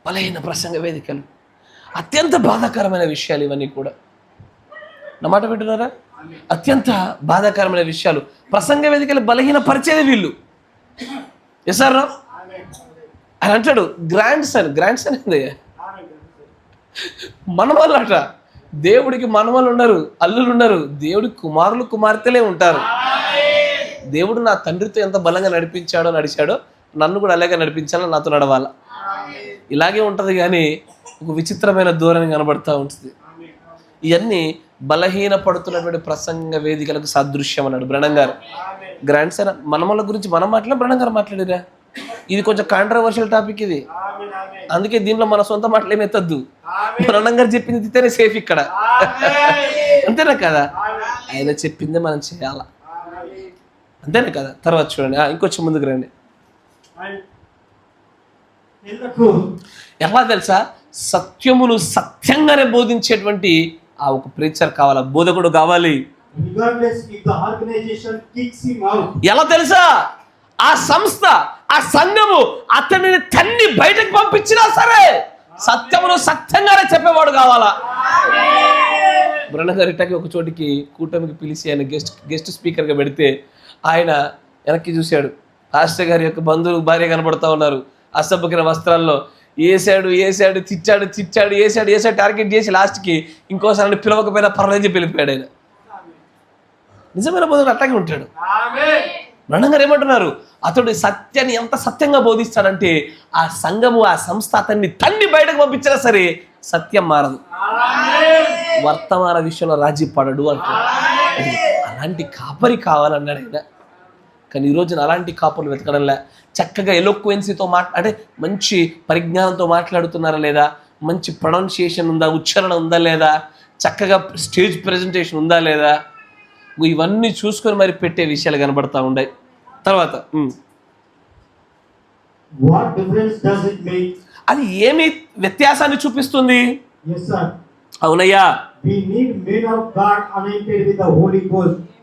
[SPEAKER 1] బలహీన ప్రసంగ వేదికలు అత్యంత బాధాకరమైన విషయాలు ఇవన్నీ కూడా. నా మాట వింటున్నారా? అత్యంత బాధాకరమైన విషయాలు. ప్రసంగ వేదికలు బలహీన పరిచేది వీళ్ళు. ఎసార్ అని అంటాడు. గ్రాండ్ సన్ ఏందయ్యా? మనవాళ్ళు అట. దేవుడికి మనవాళ్ళు ఉన్నారు, అల్లులు ఉన్నారు. దేవుడికి కుమారులు కుమార్తెలే ఉంటారు. దేవుడు నా తండ్రితో ఎంత బలంగా నడిచాడో నన్ను కూడా అలాగే నడిపించాలో, నాతో నడవాలా. ఇలాగే ఉంటుంది కానీ ఒక విచిత్రమైన ధోరణి కనబడుతూ ఉంటుంది. ఇవన్నీ బలహీన పడుతున్నటువంటి ప్రసంగ వేదికలకు సాదృశ్యం అన్నాడు బ్రహ్నం గారు. గ్రాండ్ సన్ మనమల గురించి మనం బ్రహ్నం గారు మాట్లాడిరా. ఇది కొంచెం కాంట్రవర్షియల్ టాపిక్ ఇది. అందుకే దీంట్లో మన సొంత మాటలు ఏమి ఎత్తద్దు. బ్రహ్నం గారు చెప్పింది తితేనే సేఫ్ ఇక్కడ. అంతేనా కదా? ఆయన చెప్పిందే మనం చేయాలా. అంతేనా కదా? తర్వాత చూడండి, ఇంకొంచెం ముందుకు రండి. ఎలా తెలుసా? సత్యమును సత్యంగానే బోధించేటువంటి ఆ ఒక ప్రీచర్ కావాలా, బోధకుడు కావాలి. ఎలా తెలుసా? ఆ సంస్థ, ఆ సంఘము అతనిని తన్ని బయటకు పంపించినా సరే సత్యమును సత్యంగానే చెప్పేవాడు కావాలా. బ్రహ్మగారిటకి ఒక చోటికి కూటమికి పిలిచి ఆయన గెస్ట్ స్పీకర్గా పెడితే ఆయన వెనక్కి చూశాడు. పాస్టర్ గారి యొక్క బంధువులు భార్య కనబడతా ఉన్నారు. అసభ్యకర వస్త్రాల్లో వేసాడు, తిట్టాడు, టార్గెట్ చేసి లాస్ట్కి ఇంకోసారి పిలవకపోయినా పర్వాలేదు చెప్పి వెళ్ళిపోయాడు ఆయన. నిజమైన బోధకుడు అట్లాగే ఉంటాడు. బ్రహ్మగారు ఏమంటున్నారు, అతడు సత్యాన్ని ఎంత సత్యంగా బోధిస్తాడంటే ఆ సంఘము, ఆ సంస్థ అతన్ని తన్ని బయటకు పంపించినా సరే సత్యం మారదు. వర్తమాన విషయంలో రాజీ పడడు అంటాడు. అలాంటి కాపరి కావాలన్నాడు ఆయన. కానీ ఈ రోజున అలాంటి కాపులు వెతకడంలే. చక్కగా ఎలోక్వెన్సీతో అంటే మంచి పరిజ్ఞానంతో మాట్లాడుతున్నారా లేదా, మంచి ప్రొనౌన్సియేషన్ ఉందా, ఉచ్చారణ ఉందా లేదా, చక్కగా స్టేజ్ ప్రెజెంటేషన్ ఉందా లేదా, ఇవన్నీ చూసుకొని మరి పెట్టే విషయాలు కనబడతా ఉన్నాయి. తర్వాత అది ఏమి వ్యత్యాసాన్ని చూపిస్తుంది? అవునయ్యా,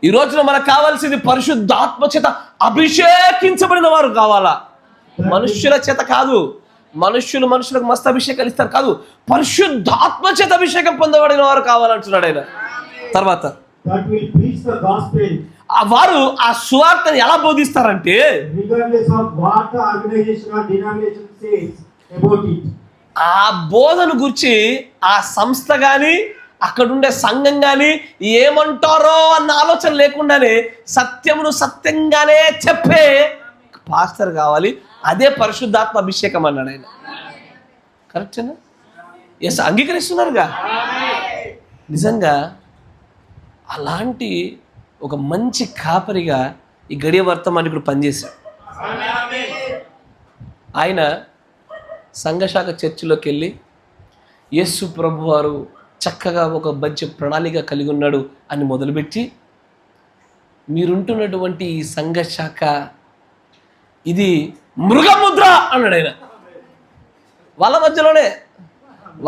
[SPEAKER 1] ఈ రోజున మనకు కావాల్సింది పరిశుద్ధాత్మ చేత అభిషేకించబడిన వారు కావాలా. మనుష్యుల చేత కాదు. మనుషులకు మస్తు అభిషేకాలు ఇస్తారు కాదు, పరిశుద్ధాత్మ చేత అభిషేకం పొందబడిన వారు కావాలంటున్నాడు ఆయన. తర్వాత వారు ఆ సువార్తను ఎలా బోధిస్తారంటే ఆ బోధన గురించి ఆ సంస్థ కానీ అక్కడుండే సంఘం కానీ ఏమంటారో అన్న ఆలోచన లేకుండానే సత్యమును సత్యంగానే చెప్పే పాస్టర్ కావాలి. అదే పరిశుద్ధాత్మ అభిషేకం అన్నాడు ఆయన. కరెక్టేనా? ఎస్, అంగీకరిస్తున్నారుగా. నిజంగా అలాంటి ఒక మంచి కాపరిగా ఈ గడియ వర్తమానికుడు పనిచేశాడు. ఆయన సంఘశాఖ చర్చిలోకి వెళ్ళి యేసు ప్రభు వారు చక్కగా ఒక మంచి ప్రణాళిక కలిగి ఉన్నాడు అని మొదలుపెట్టి, మీరుంటున్నటువంటి ఈ సంఘశాఖ ఇది మృగముద్ర అన్నాడు ఆయన. వాళ్ళ మధ్యలోనే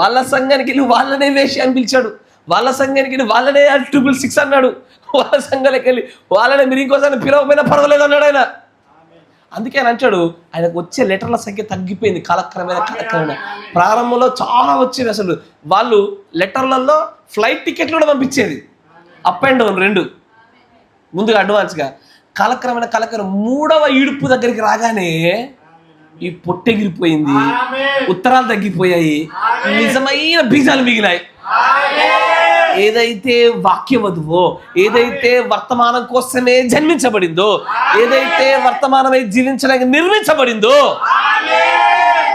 [SPEAKER 1] వాళ్ళ సంఘానికి వెళ్ళి వాళ్ళనే వేషి అని పిలిచాడు. వాళ్ళ సంఘానికి వెళ్ళి వాళ్ళనే 666 అన్నాడు. వాళ్ళ సంఘానికి వెళ్ళి వాళ్ళనే మీరు ఇంకోసారి పిలవకపోయినా పర్వాలేదు అన్నాడు ఆయన. అందుకే ఆయన అంటాడు, ఆయనకు వచ్చే లెటర్ల సంఖ్య తగ్గిపోయింది కాలక్రమేణా. ప్రారంభంలో చాలా వచ్చేవి. అసలు వాళ్ళు లెటర్లలో ఫ్లైట్ టికెట్లు కూడా పంపించేది, అప్ అండ్ డౌన్ 2 ముందుగా అడ్వాన్స్గా. కాలక్రమేణా 3వ ఈడుపు దగ్గరికి రాగానే ఈ పొట్టెగిరిపోయింది, ఉత్తరాలు తగ్గిపోయాయి, నిజమైన బీజాలు మిగిలాయి. ఏదైతే వాక్యవధువో, ఏదైతే వర్తమానం కోసమే జన్మించబడిందో, ఏదైతే వర్తమానమై జీవించడానికి నిర్మించబడిందో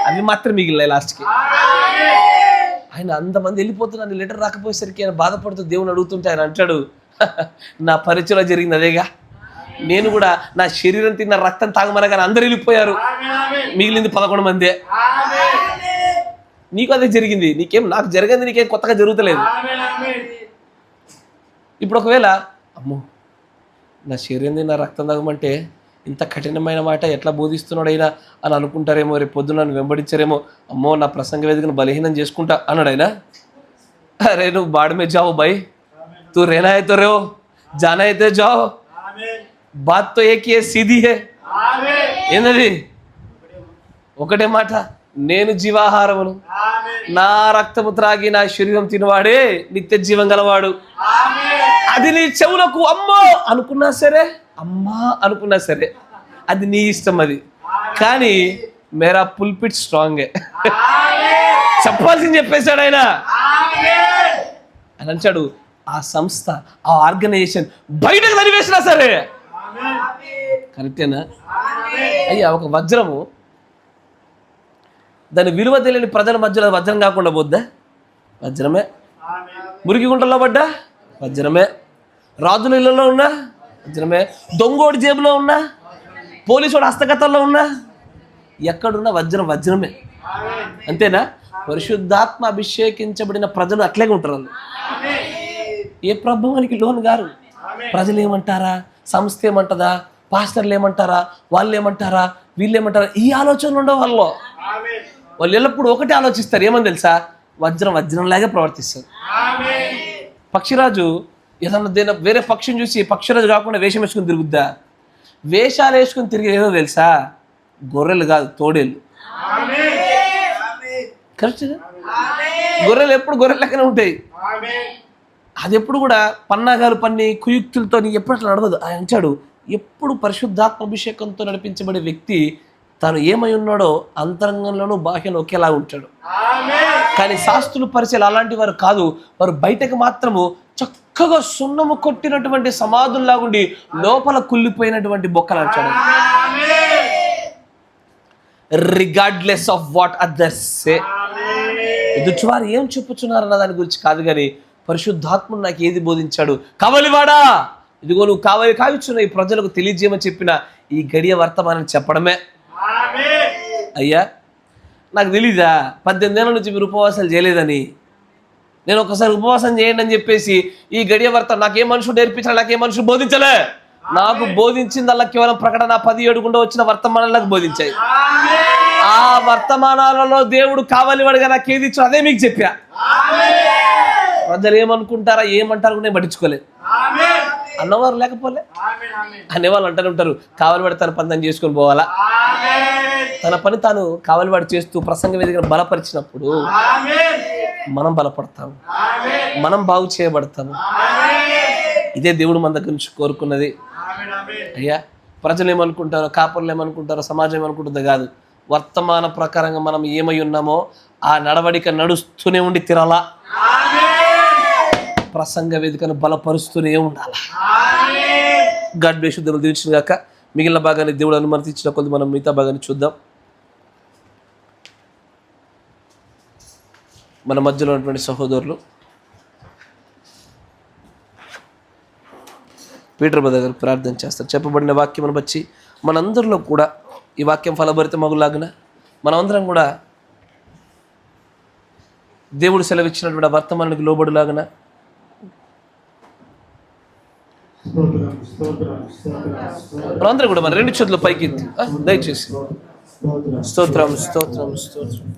[SPEAKER 1] అవి మాత్రం మిగిలినాయి లాస్ట్కి. ఆయన అంతమంది వెళ్ళిపోతున్నారు, లెటర్ రాకపోయేసరికి ఆయన బాధపడుతూ దేవుని అడుగుతుంటే ఆయన అంటాడు, నా పరిచయంలో జరిగింది అదేగా. నేను కూడా నా శరీరం తిన్న రక్తం తాగమనగానే అందరు వెళ్ళిపోయారు, మిగిలింది 11 మందే. నీకు అదే జరిగింది, నాకు జరిగింది నీకేం కొత్తగా జరుగుతలేదు. ఇప్పుడు ఒకవేళ అమ్మో నా శరీరం నా రక్తం తాగమంటే ఇంత కఠినమైన మాట ఎట్లా బోధిస్తున్నాడు అయినా అని అనుకుంటారేమో, రేపు పొద్దున నన్ను వెంబడించారేమో, అమ్మో నా ప్రసంగ వేదికను బలహీనం చేసుకుంటా అన్నాడు ఆయన. అరే నువ్వు బాడమే జావు బాయ్, తూ రేనా అయితే రేవో, జానా అయితే జావు, బాత్ తో ఏకీ సీదీ హే. ఏంటది? ఒకటే మాట, నేను జీవాహారమును, నా రక్తము త్రాగి నా శరీరం తినవాడే నిత్య జీవం గలవాడు. అది నీ చెవులకు అమ్మో అనుకున్నా సరే, అమ్మా అనుకున్నా సరే, అది నీ ఇష్టం. అది కానీ మేరా పుల్పిట్ స్ట్రాంగే, చెప్పాల్సింది చెప్పేశాడు ఆయన అని అంటాడు. ఆ సంస్థ, ఆ ఆర్గనైజేషన్ బయటకు తరివేసినా సరే కరెక్టేనా? అయ్యా ఒక వజ్రము దాని విలువ తెలియని ప్రజల మధ్యలో వజ్రం కాకుండా పోద్దా? వజ్రమే. మురికి గుంటల్లో పడ్డా వజ్రమే. రాజుల ఇళ్లలో ఉన్నా వజ్రమే. దొంగోడి జేబులో ఉన్నా, పోలీసుడు హస్తగతంలో ఉన్నా, ఎక్కడున్నా వజ్రం వజ్రమే. అంతేనా? పరిశుద్ధాత్మ అభిషేకించబడిన ప్రజలు అట్లాగే ఉంటారు. వాళ్ళు ఏ ప్రభావానికి లోన్ గారు. ప్రజలు ఏమంటారా, సంస్థ ఏమంటదా, పాస్టర్లు ఏమంటారా, వాళ్ళు ఏమంటారా, వీళ్ళు ఏమంటారా, ఈ ఆలోచనలు ఉండవు వాళ్ళు. వాళ్ళు ఎల్లప్పుడూ ఒకటే ఆలోచిస్తారు, ఏమని తెలుసా, వజ్రంలాగే ప్రవర్తిస్తారు. పక్షిరాజు ఏదన్నా వేరే పక్షిని చూసి పక్షిరాజు కాకుండా వేషం వేసుకుని తిరుగుద్దా? వేషాలు వేసుకుని తిరిగి ఏదో తెలుసా, గొర్రెలు కాదు తోడేళ్ళు. కరెక్ట్గా గొర్రెలు ఎప్పుడు గొర్రెల లెక్కనే ఉంటాయి. అది ఎప్పుడు కూడా పన్నాగాలు పన్ని కుయుక్తులతో ఎప్పుడు అట్లా నడవదు. ఆయన అంటాడు ఎప్పుడు పరిశుద్ధాత్మ అభిషేకంతో నడిపించబడే వ్యక్తి తాను ఏమై ఉన్నాడో అంతరంగంలోనూ బాహ్యంలో ఒకేలా ఉంటాడు. కానీ శాస్త్రులు పరిచయాలు అలాంటి వారు కాదు. వారు బయటకు మాత్రము చక్కగా సున్నము కొట్టినటువంటి సమాధుల్లాగుండి లోపల కుళ్ళిపోయినటువంటి బొక్కలు అంటాడు. రిగార్డ్లెస్ ఆఫ్ వాట్ అదర్స్ సే. ఎదుటివారు ఏం చెప్పుచున్నారన్న దాని గురించి కాదు, కానీ పరిశుద్ధాత్ముడు నాకు ఏది బోధించాడు, కావలివాడా ఇదిగో నువ్వు కావలి కావిచ్చున్న ఈ ప్రజలకు తెలియజేయమని చెప్పిన ఈ గడియ వర్తమానం చెప్పడమే. అయ్యా నాకు తెలీదా 18 ఏళ్ళ నుంచి మీరు ఉపవాసాలు చేయలేదని, నేను ఒకసారి ఉపవాసం చేయండి అని చెప్పేసి ఈ గడియ వర్తమానం నాకే మనుషుడు నేర్పించాలి, నాకే మనుషుడు బోధించలే. నాకు బోధించింది అలా కేవలం ప్రకటన 17 గుండా వచ్చిన వర్తమానాలకు బోధించాయి. ఆ వర్తమానాలలో దేవుడు కావలివాడుగా నాకు ఏది ఇచ్చో అదే మీకు చెప్పా. ప్రజలు ఏమనుకుంటారా ఏమంటారు కూడా నేను పట్టించుకోలేదు. అన్నవారు లేకపోలే అనేవాళ్ళు అంటూనే ఉంటారు, కావలివాడు తన పని తను చేసుకొని పోవాలా. తన పని తాను కావలివాడు చేస్తూ ప్రసంగ వేదికను బలపరిచినప్పుడు మనం బలపడతాము, మనం బాగు చేయబడతాము. ఇదే దేవుడు మన దగ్గర నుంచి కోరుకున్నది. అయ్యా ప్రజలు ఏమనుకుంటారో, కాపర్లు ఏమనుకుంటారో, సమాజం ఏమనుకుంటుందో కాదు, వర్తమాన ప్రకారంగా మనం ఏమై ఉన్నామో ఆ నడవడిక నడుస్తూనే ఉండి తిరాలా. ప్రసంగ వేదికను బలపరుస్తూనే ఉండాలా. God bless you. దేవుడు దీవించును గాక. మిగిలిన భాగాన్ని దేవుడు అనుమతించిన కొద్ది మనం మిగతా భాగాన్ని చూద్దాం. మన మధ్యలో ఉన్నటువంటి సహోదరులు పీటర్ బ్రదర్ గారు ప్రార్థన చేస్తారు. చెప్పబడిన వాక్యమును బట్టి మనందరిలో కూడా ఈ వాక్యం ఫలభరిత మగులాగిన మనమందరం కూడా దేవుడు సెలవిచ్చినటువంటి వర్తమానానికి లోబడులాగిన మనందరం కూడా మన 2 చేతులు పైకి ఎత్తి దయచేసి స్తోత్రం స్తోత్రం స్తోత్రం.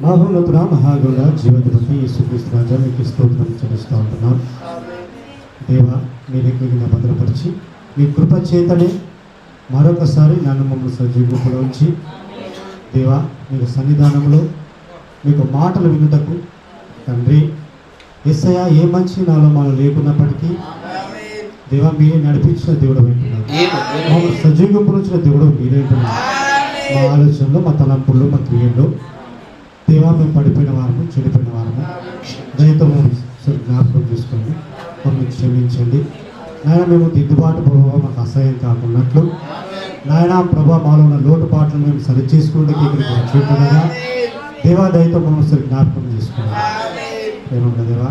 [SPEAKER 2] మహోన్నతుడ మహాగౌడ జీవోధిపతి యేసుక్రీస్తు రాజా మీకు స్తోత్రం చెల్లిస్తూ ఉంటున్నాం. దేవా మీరు ఎక్కువ భద్రపరిచి మీ కృప చేతనే మరొకసారి నన్ను మమ్మల్ని సజీవంలో ఉంచి దేవా మీకు సన్నిధానంలో మీకు మాటలు వినుటకు తండ్రి యేసయ్యా ఏ మంచి నాలో మనం లేకున్నప్పటికీ దేవా మీరే నడిపించిన దేవుడు వింటున్నారు, మమ్మల్ని సజీవంపులుంచిన దేవుడు మీరే వింటున్నారు. మా ఆలోచనలో, మా తలంపుల్లో, మా క్రియల్లో దేవా మేము పడిపోయిన వారము, చెడిపోయిన వారము దయతో జ్ఞాపకం చేసుకోండి, మమ్మల్ని క్షమించండి నాయన. మేము దిద్దుబాటు ప్రభావం మాకు అసహ్యం కాకున్నట్లు నాయన ప్రభా మాలో ఉన్న లోటుపాట్లను మేము సరి చేసుకుంటే ఇక్కడికి వచ్చేట్టుగా దేవా దయతో మమ్మల్ని సరి జ్ఞాపకం చేసుకోండి. ఏమన్నా దేవా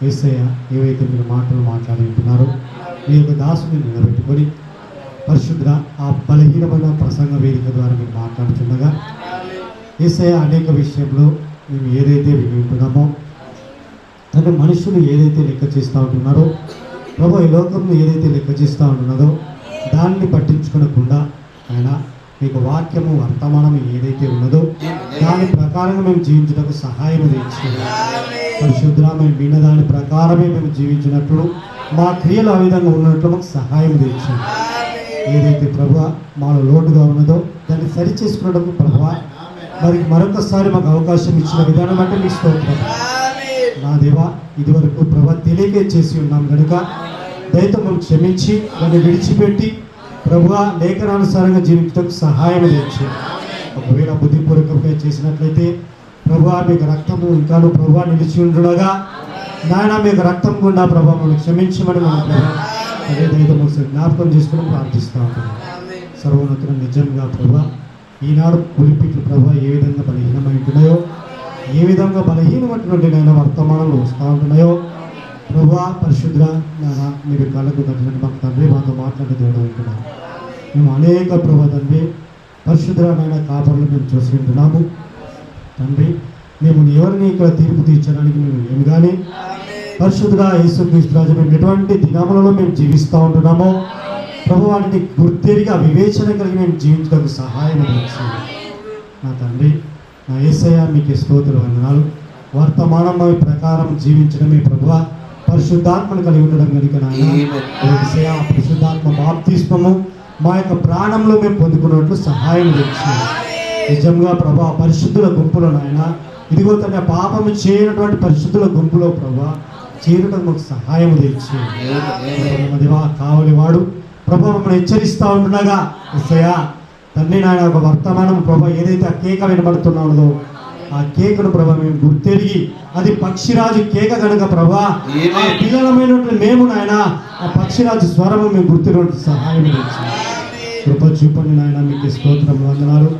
[SPEAKER 2] యేసయ్య ఏవైతే మీరు మాటలు మాట్లాడి ఉంటున్నారో మీ యొక్క దాసుని నిలబెట్టుకొని పరిశుద్ధ ఆ బలహీనమైన ప్రసంగ వేదిక ద్వారా మీరు మాట్లాడుతుండగా యేసయ్య అనేక విషయంలో మేము ఏదైతే వింటున్నామో అంటే మనుషులు ఏదైతే లెక్క చేస్తూ ఉంటున్నారో ప్రభు ఈ లోకంలో ఏదైతే లెక్క చేస్తూ ఉంటున్నదో దాన్ని పట్టించుకోకుండా ఆయన మీకు వాక్యము వర్తమానం ఏదైతే ఉన్నదో దాని ప్రకారంగా మేము జీవించడానికి సహాయం తెచ్చింది. పరిశుద్ధ మేము విన్న దాని ప్రకారమే మేము జీవించినట్లు మా క్రియలు ఆ విధంగా ఉన్నట్లు మాకు సహాయం తెచ్చింది. ఏదైతే ప్రభు మాలో లోటుగా ఉన్నదో దాన్ని సరి చేసుకున్నప్పుడు ప్రభు మరి మరొకసారి మాకు అవకాశం ఇచ్చిన విధానం అంటే మీకు స్తోత్రం. నా దేవా ఇదివరకు ప్రభు తెలియకే చేసి ఉన్నాం కనుక దయతో మనం క్షమించి దాన్ని విడిచిపెట్టి ప్రభువా లేఖనానుసారంగా జీవించడానికి సహాయం తెచ్చి ఒకవేళ బుద్ధిపూర్వకంగా చేసినట్లయితే ప్రభువా మీకు రక్తము ఇంకాను ప్రభువా నిలిచి ఉండగా నాయన మీకు రక్తం గుండా ప్రభావం క్షమించమని మనం అదే దయతో జ్ఞాపకం చేసుకుని ప్రార్థిస్తూ ఉంటాం. సర్వోన్నతుడు నిజంగా ప్రభా ఈనాడు పులిపిట్లు ప్రభా ఏ విధంగా బలహీనమై ఉంటున్నాయో ఏ విధంగా బలహీనమైనటువంటి నాయన వర్తమానంలో వస్తూ ఉంటున్నాయో ప్రభా పరిశుద్ధ నాయన మీరు కళ్ళకు తట్టినట్టు మాకు తండ్రి మాతో మాట్లాడే దేవుడు ఉంటున్నాము. మేము అనేక ప్రభా తండ్రి పరిశుద్ధ నాయన కాపర్లు మేము చూసి ఉంటున్నాము తండ్రి. మేము ఎవరిని ఇక్కడ తీర్పు తీర్చడానికి మేము ఏమి కానీ పరిశుద్ధ యేసుక్రీస్తు రాజు మేము ఎటువంటి దినములలో మేము జీవిస్తూ ఉంటున్నామో ప్రభు వాటిని గుర్తెరిగి ఆ వివేచన కలిగి మేము జీవించడానికి సహాయం చేయండి నా తండ్రి. నా యేసయ్య మీకు స్తోత్ర వందనాలు. వర్తమానం ప్రకారం జీవించడమే ప్రభు పరిశుద్ధాత్మను కలిగి ఉండడం కనుక నాయన యేసయ్య పరిశుద్ధాత్మ బాప్తిస్మము మా యొక్క ప్రాణంలో మేము పొందుకున్నట్లు సహాయం తెచ్చింది. నిజంగా ప్రభా పరిశుద్ధుల గుంపులో నాయన ఇదిగో తన పాపము చేయనటువంటి పరిశుద్ధుల గుంపులో ప్రభా చేరటం మాకు సహాయం తెచ్చి దేవా కావలివాడు ప్రభా మమ్మల్ని హెచ్చరిస్తూ ఉంటుండగా ఎస్సయ్యా తండ్రి నాయన ఒక వర్తమానం ప్రభా ఏదైతే ఆ కేక వినబడుతున్నాడో ఆ కేకను ప్రభా మేము గుర్తెరిగి అది పక్షిరాజు కేక కనుక ప్రభా పిల్లలమైనటువంటి మేము నాయన ఆ పక్షిరాజు స్వరము మేము గుర్తినట్టు సహాయం తెచ్చి కృప చూపండి నాయన. మీకు స్తోత్రం వందనాలు.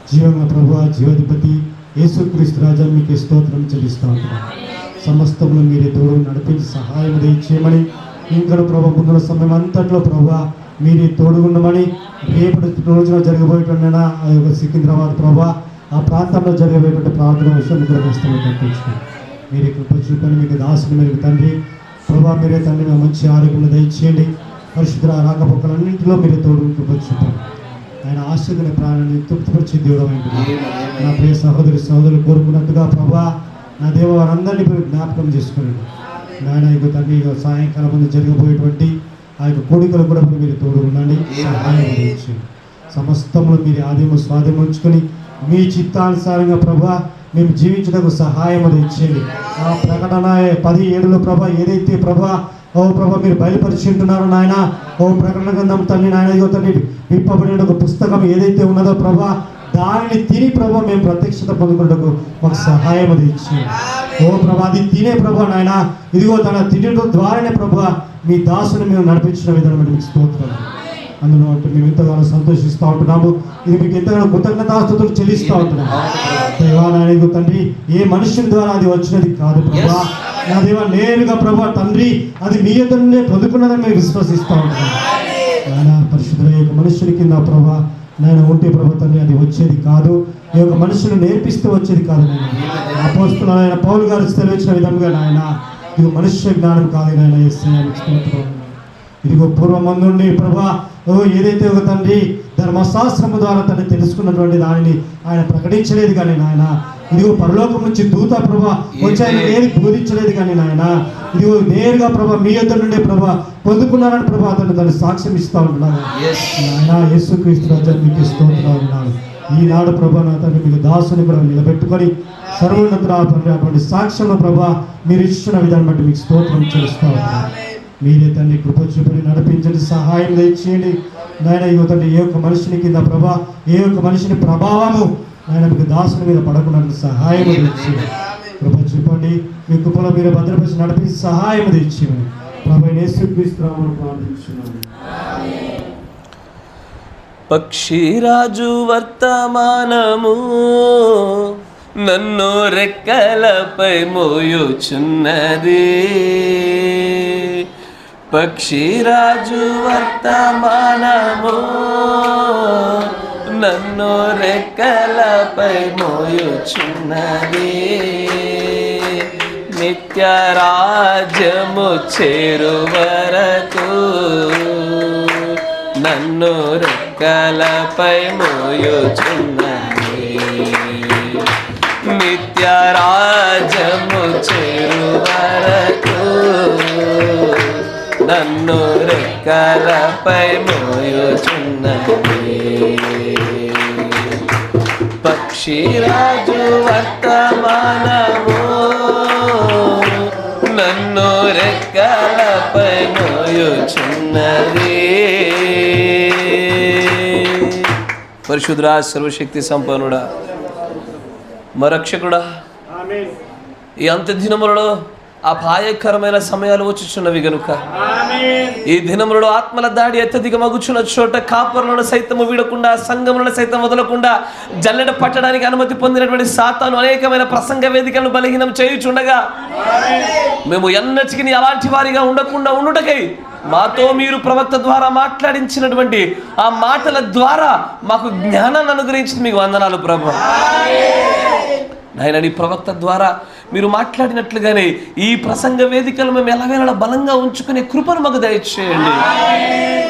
[SPEAKER 2] జీవంగా ప్రభు జీవాధిపతి యేసుక్రీస్తు రాజా మీకు స్తోత్రం చెల్లిస్తూ ఉంటున్నాను. సమస్తమును మీరే తోడు నడిపించి సహాయం దయచేయమని ఇంకా ప్రభు ముందుల సమయం అంతట్లో ప్రభు మీరే తోడుగుండమని రేపటి రోజున జరగబోయేటువంటి ఆ యొక్క సికింద్రాబాద్ ప్రభు ఆ ప్రాంతంలో జరగబోయేటువంటి ప్రార్థన విషయం కూడా వస్తామని కల్పించుకోండి. మీరే కృప చూపని మీకు దాసుని మీరు తండ్రి ప్రభా మీరే తండ్రి మేము మంచి ఆరోగ్యం దయచేయండి. పరిశుద్ధ రాకపోకలన్నింటిలో మీరే తోడు కృప చూపండి. ఆయన ఆశ్చర్య ప్రాణాన్ని తృప్తిపరిచే దేవుడు అయింది. నా ప్రియ సహోదరులు కోరుకున్నట్టుగా ప్రభా నా దేవ వారందరినీ మీరు జ్ఞాపకం చేసుకున్నాడు నాయన. ఇక తండ్రి సాయంకాలం ముందు జరగబోయేటువంటి ఆ యొక్క కోడికలు కూడా మీరు తోడు ఉండండి, సహాయం అందించండి. సమస్తములు మీరు ఆదిమ స్వాధీనం ఉంచుకొని మీ చిత్తానుసారంగా ప్రభా మేము జీవించడానికి సహాయం ఇచ్చేది. ఆ ప్రకటన 17లో ప్రభా ఏదైతే ప్రభా ఓ ప్రభా మీరు బయలుపరిచింటున్నారు నాయన. ఓ ప్రకటన గ్రంథం తండ్రి నాయన ఇదిగో తండ్రి విప్పబడిన ఒక పుస్తకం ఏదైతే ఉన్నదో ప్రభా దానిని తిని ప్రభా మేము ప్రత్యక్షత పొందుకున్నకు మాకు సహాయం ఇచ్చి ఓ ప్రభా అది తినే ప్రభా నాయన ఇదిగో తన తినడం ద్వారానే ప్రభా మీ దాసుని మేము నడిపించిన విధానం మీకు స్తోత్రం. అందులో మేము ఎంతగానో సంతోషిస్తూ ఉంటున్నాము. ఇది మీకు ఎంతగానో కృతజ్ఞతాస్తుతులు చెల్లిస్తూ ఉంటున్నాము. దేవాలయానికి తండ్రి ఏ మనుషుని ద్వారా అది వచ్చినది కాదు ప్రభా. నా దేవా నేరుగా ప్రభా తండ్రి అది మీ యొద్దనే పొందుకున్నదని మేము విశ్వసిస్తూ ఉంటున్నాము. నాయన పరిశుద్ధుల యొక్క మనుషుని కింద ప్రభా నాయన ఉంటే ప్రభా తండ్రి అది వచ్చేది కాదు. ఈ యొక్క మనుషులు నేర్పిస్తూ వచ్చేది కాదు. నాయన అపోస్తలుడైన పౌలు గారు సెలవిచ్చిన విధంగా నాయన ఇది మనుష్య జ్ఞానం కాదు నాయన. ఇదిగో పూర్వమందుండి ప్రభా ఏదైతే ఒక తండ్రి ధర్మశాస్త్రము ద్వారా తను తెలుసుకున్నటువంటి దానిని ఆయన ప్రకటించలేదు కానీ నాయన ఇదిగో పరలోకం నుంచి దూత ప్రభా వచ్చి ఆయన ఏది బోధించలేదు కానీ నాయన ఇదిగో నేరుగా ప్రభా మీ యొద్ద నుండే ప్రభా పొందుకున్నారని ప్రభా అతను తను సాక్ష్యం ఇస్తూ ఉంటున్నాను. నాయన యేసుక్రీస్తు రాజా మీకు స్తోత్రం ఉన్నాను. ఈనాడు ప్రభా నా తండ్రి మీకు దాసుని కూడా నిలబెట్టుకొని సర్వోన్నతుడు అటువంటి సాక్ష్యంలో ప్రభా మీరు ఇచ్చిన విధానం బట్టి మీకు స్తోత్రం చేస్తూ ఉంటున్నాను. మీరే తండ్రి కృప చూపని నడిపించండి, సహాయం దయచేయండి నాయన. ఇగో తండ్రి ఏ ఒక్క మనిషిని కింద ప్రభా ఏ ఒక్క మనిషిని ప్రభావము నాయన మీకు దాసుని మీద పడకుండా సహాయం తెచ్చేయండి. కృప చూపండి, మీ కృపలో మీరు భద్రపరిచి నడిపించి సహాయం తెచ్చేయండి. ప్రభు యేసుక్రీస్తు నామమున ప్రార్థించున్నాను.
[SPEAKER 1] పక్షిరాజు వర్తమానము నన్ను రెక్కలపై మోయుచున్నది. పక్షిరాజు వర్తమానము నన్ను రెక్కలపై మోయుచున్నది. నిత్య రాజ్యము చేరు వరకు నన్ను రెక్కలపై మోయుచున్నది. నిత్య రాజ్యము చేరు వరకు నన్ను రెక్కలపై మోయుచున్నది. పక్షిరాజు వర్తమానము నన్ను రెక్కలపై మోయుచున్నది. పరిశుద్ధుడా సర్వశక్తి సంపన్నుడా మా రక్షకుడా, ఈ అంత్య దినములలో అపాయకరమైన సమయాలు వచ్చుచున్నవి గనుక ఈ దినములలో ఆత్మల దాడి అత్యధిక మగుచున్న చోట కాపరులను సైతము వీడకుండా సంఘములను సైతం వదలకుండా జల్లెడ పట్టడానికి అనుమతి పొందినటువంటి సాతాను అనేకమైన ప్రసంగ వేదికలను బలహీనం చేయుచుండగా మేము ఎన్నటికీ అలాంటి వారిగా ఉండకుండా ఉండుటకై మాతో మీరు ప్రవక్త ద్వారా మాట్లాడించినటువంటి ఆ మాటల ద్వారా మాకు జ్ఞానాన్ని అనుగ్రహించింది మీకు వందనాలు ప్రభు. నాయన నీ ప్రవక్త ద్వారా మీరు మాట్లాడినట్లుగానే ఈ ప్రసంగ వేదికలు మేము ఎలాగైనా బలంగా ఉంచుకునే కృపను మాకు దయచేయండి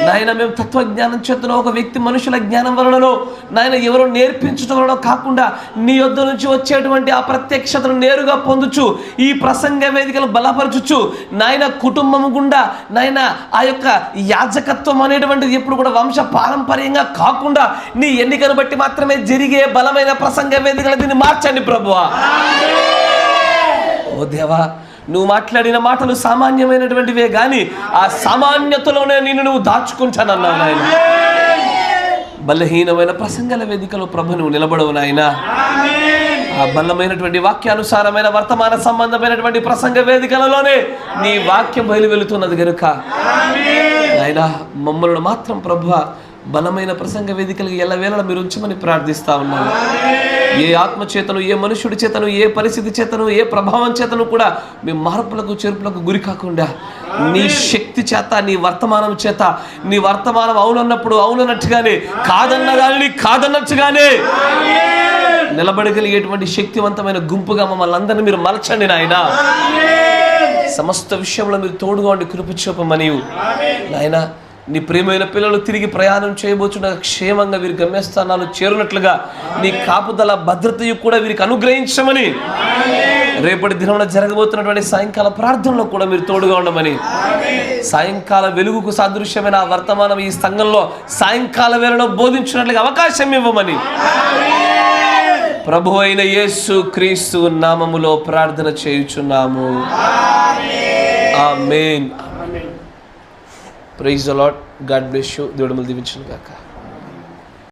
[SPEAKER 1] నాయన. మేము తత్వజ్ఞానం చేతనో ఒక వ్యక్తి మనుషుల జ్ఞానం వలనో నాయన ఎవరో నేర్పించడం వలన కాకుండా నీ యొద్ద నుంచి వచ్చేటువంటి ఆ ప్రత్యక్షతను నేరుగా పొందుచు ఈ ప్రసంగ వేదికలు బలపరచుచు నాయన కుటుంబం గుండా నాయన ఆ యొక్క యాజకత్వం అనేటువంటిది ఎప్పుడు కూడా వంశ పారంపర్యంగా కాకుండా నీ ఎన్నికను బట్టి మాత్రమే జరిగే బలమైన ప్రసంగ వేదికలు దీన్ని మార్చండి ప్రభువా. ఓ దేవా, నువ్వు మాట్లాడిన మాటలు సామాన్యమైనటువంటివే కానీ ఆ సామాన్యతలోనే నువ్వు దాచుకుంటానన్నావు నాయన. బలహీనమైన ప్రసంగాల వేదికలో ప్రభు నువ్వు నిలబడవు నాయన. ఆ బలమైనటువంటి వాక్యానుసారమైన వర్తమాన సంబంధమైనటువంటి ప్రసంగ వేదికలలోనే నీ వాక్యం బయలు వెళుతున్నది కనుక నాయన మమ్మల్ని మాత్రం ప్రభు బలమైన ప్రసంగ వేదికలకు ఎల్లవేళలా మీరు ఉంచమని ప్రార్థిస్తా ఉన్నాను. ఏ ఆత్మ చేతను, ఏ మనుషుడి చేతను, ఏ పరిస్థితి చేతను, ఏ ప్రభావం చేతను కూడా మేము మార్పులకు చేర్పులకు గురి కాకుండా నీ శక్తి చేత, నీ వర్తమానం చేత, నీ వర్తమానం అవునన్నప్పుడు అవునన్నట్టుగానే, కాదన్న దానిని కాదన్నట్టుగానే నిలబడగలిగేటువంటి శక్తివంతమైన గుంపుగా మమ్మల్ని అందరినీ మీరు మలచండి నాయన. సమస్త విషయంలో మీరు తోడుగా ఉండి కృప చూపమని నాయన. నీ ప్రియమైన పిల్లలు తిరిగి ప్రయాణం చేయబోచుండగా క్షేమంగా వీరి గమ్యస్థానాలు చేరునట్లుగా నీ కాపుదల భద్రతయు కూడా వీరికి అనుగ్రహించమని, రేపటి దినంలో జరగబోతున్నటువంటి సాయంకాల ప్రార్థనలో కూడా మీరు తోడుగా ఉండమని, సాయంకాల వెలుగుకు సాదృశ్యమైన ఆ వర్తమానం ఈ సంఘంలో సాయంకాల వేళలో బోధించినట్లుగా అవకాశం ఇవ్వమని ప్రభు అయిన యేసు క్రీస్తు నామములో ప్రార్థన చేయుచున్నాము. ఆమేన్. Praise the Lord. God bless you. దేవుడు మిమ్మల్ని దీవించును గాక.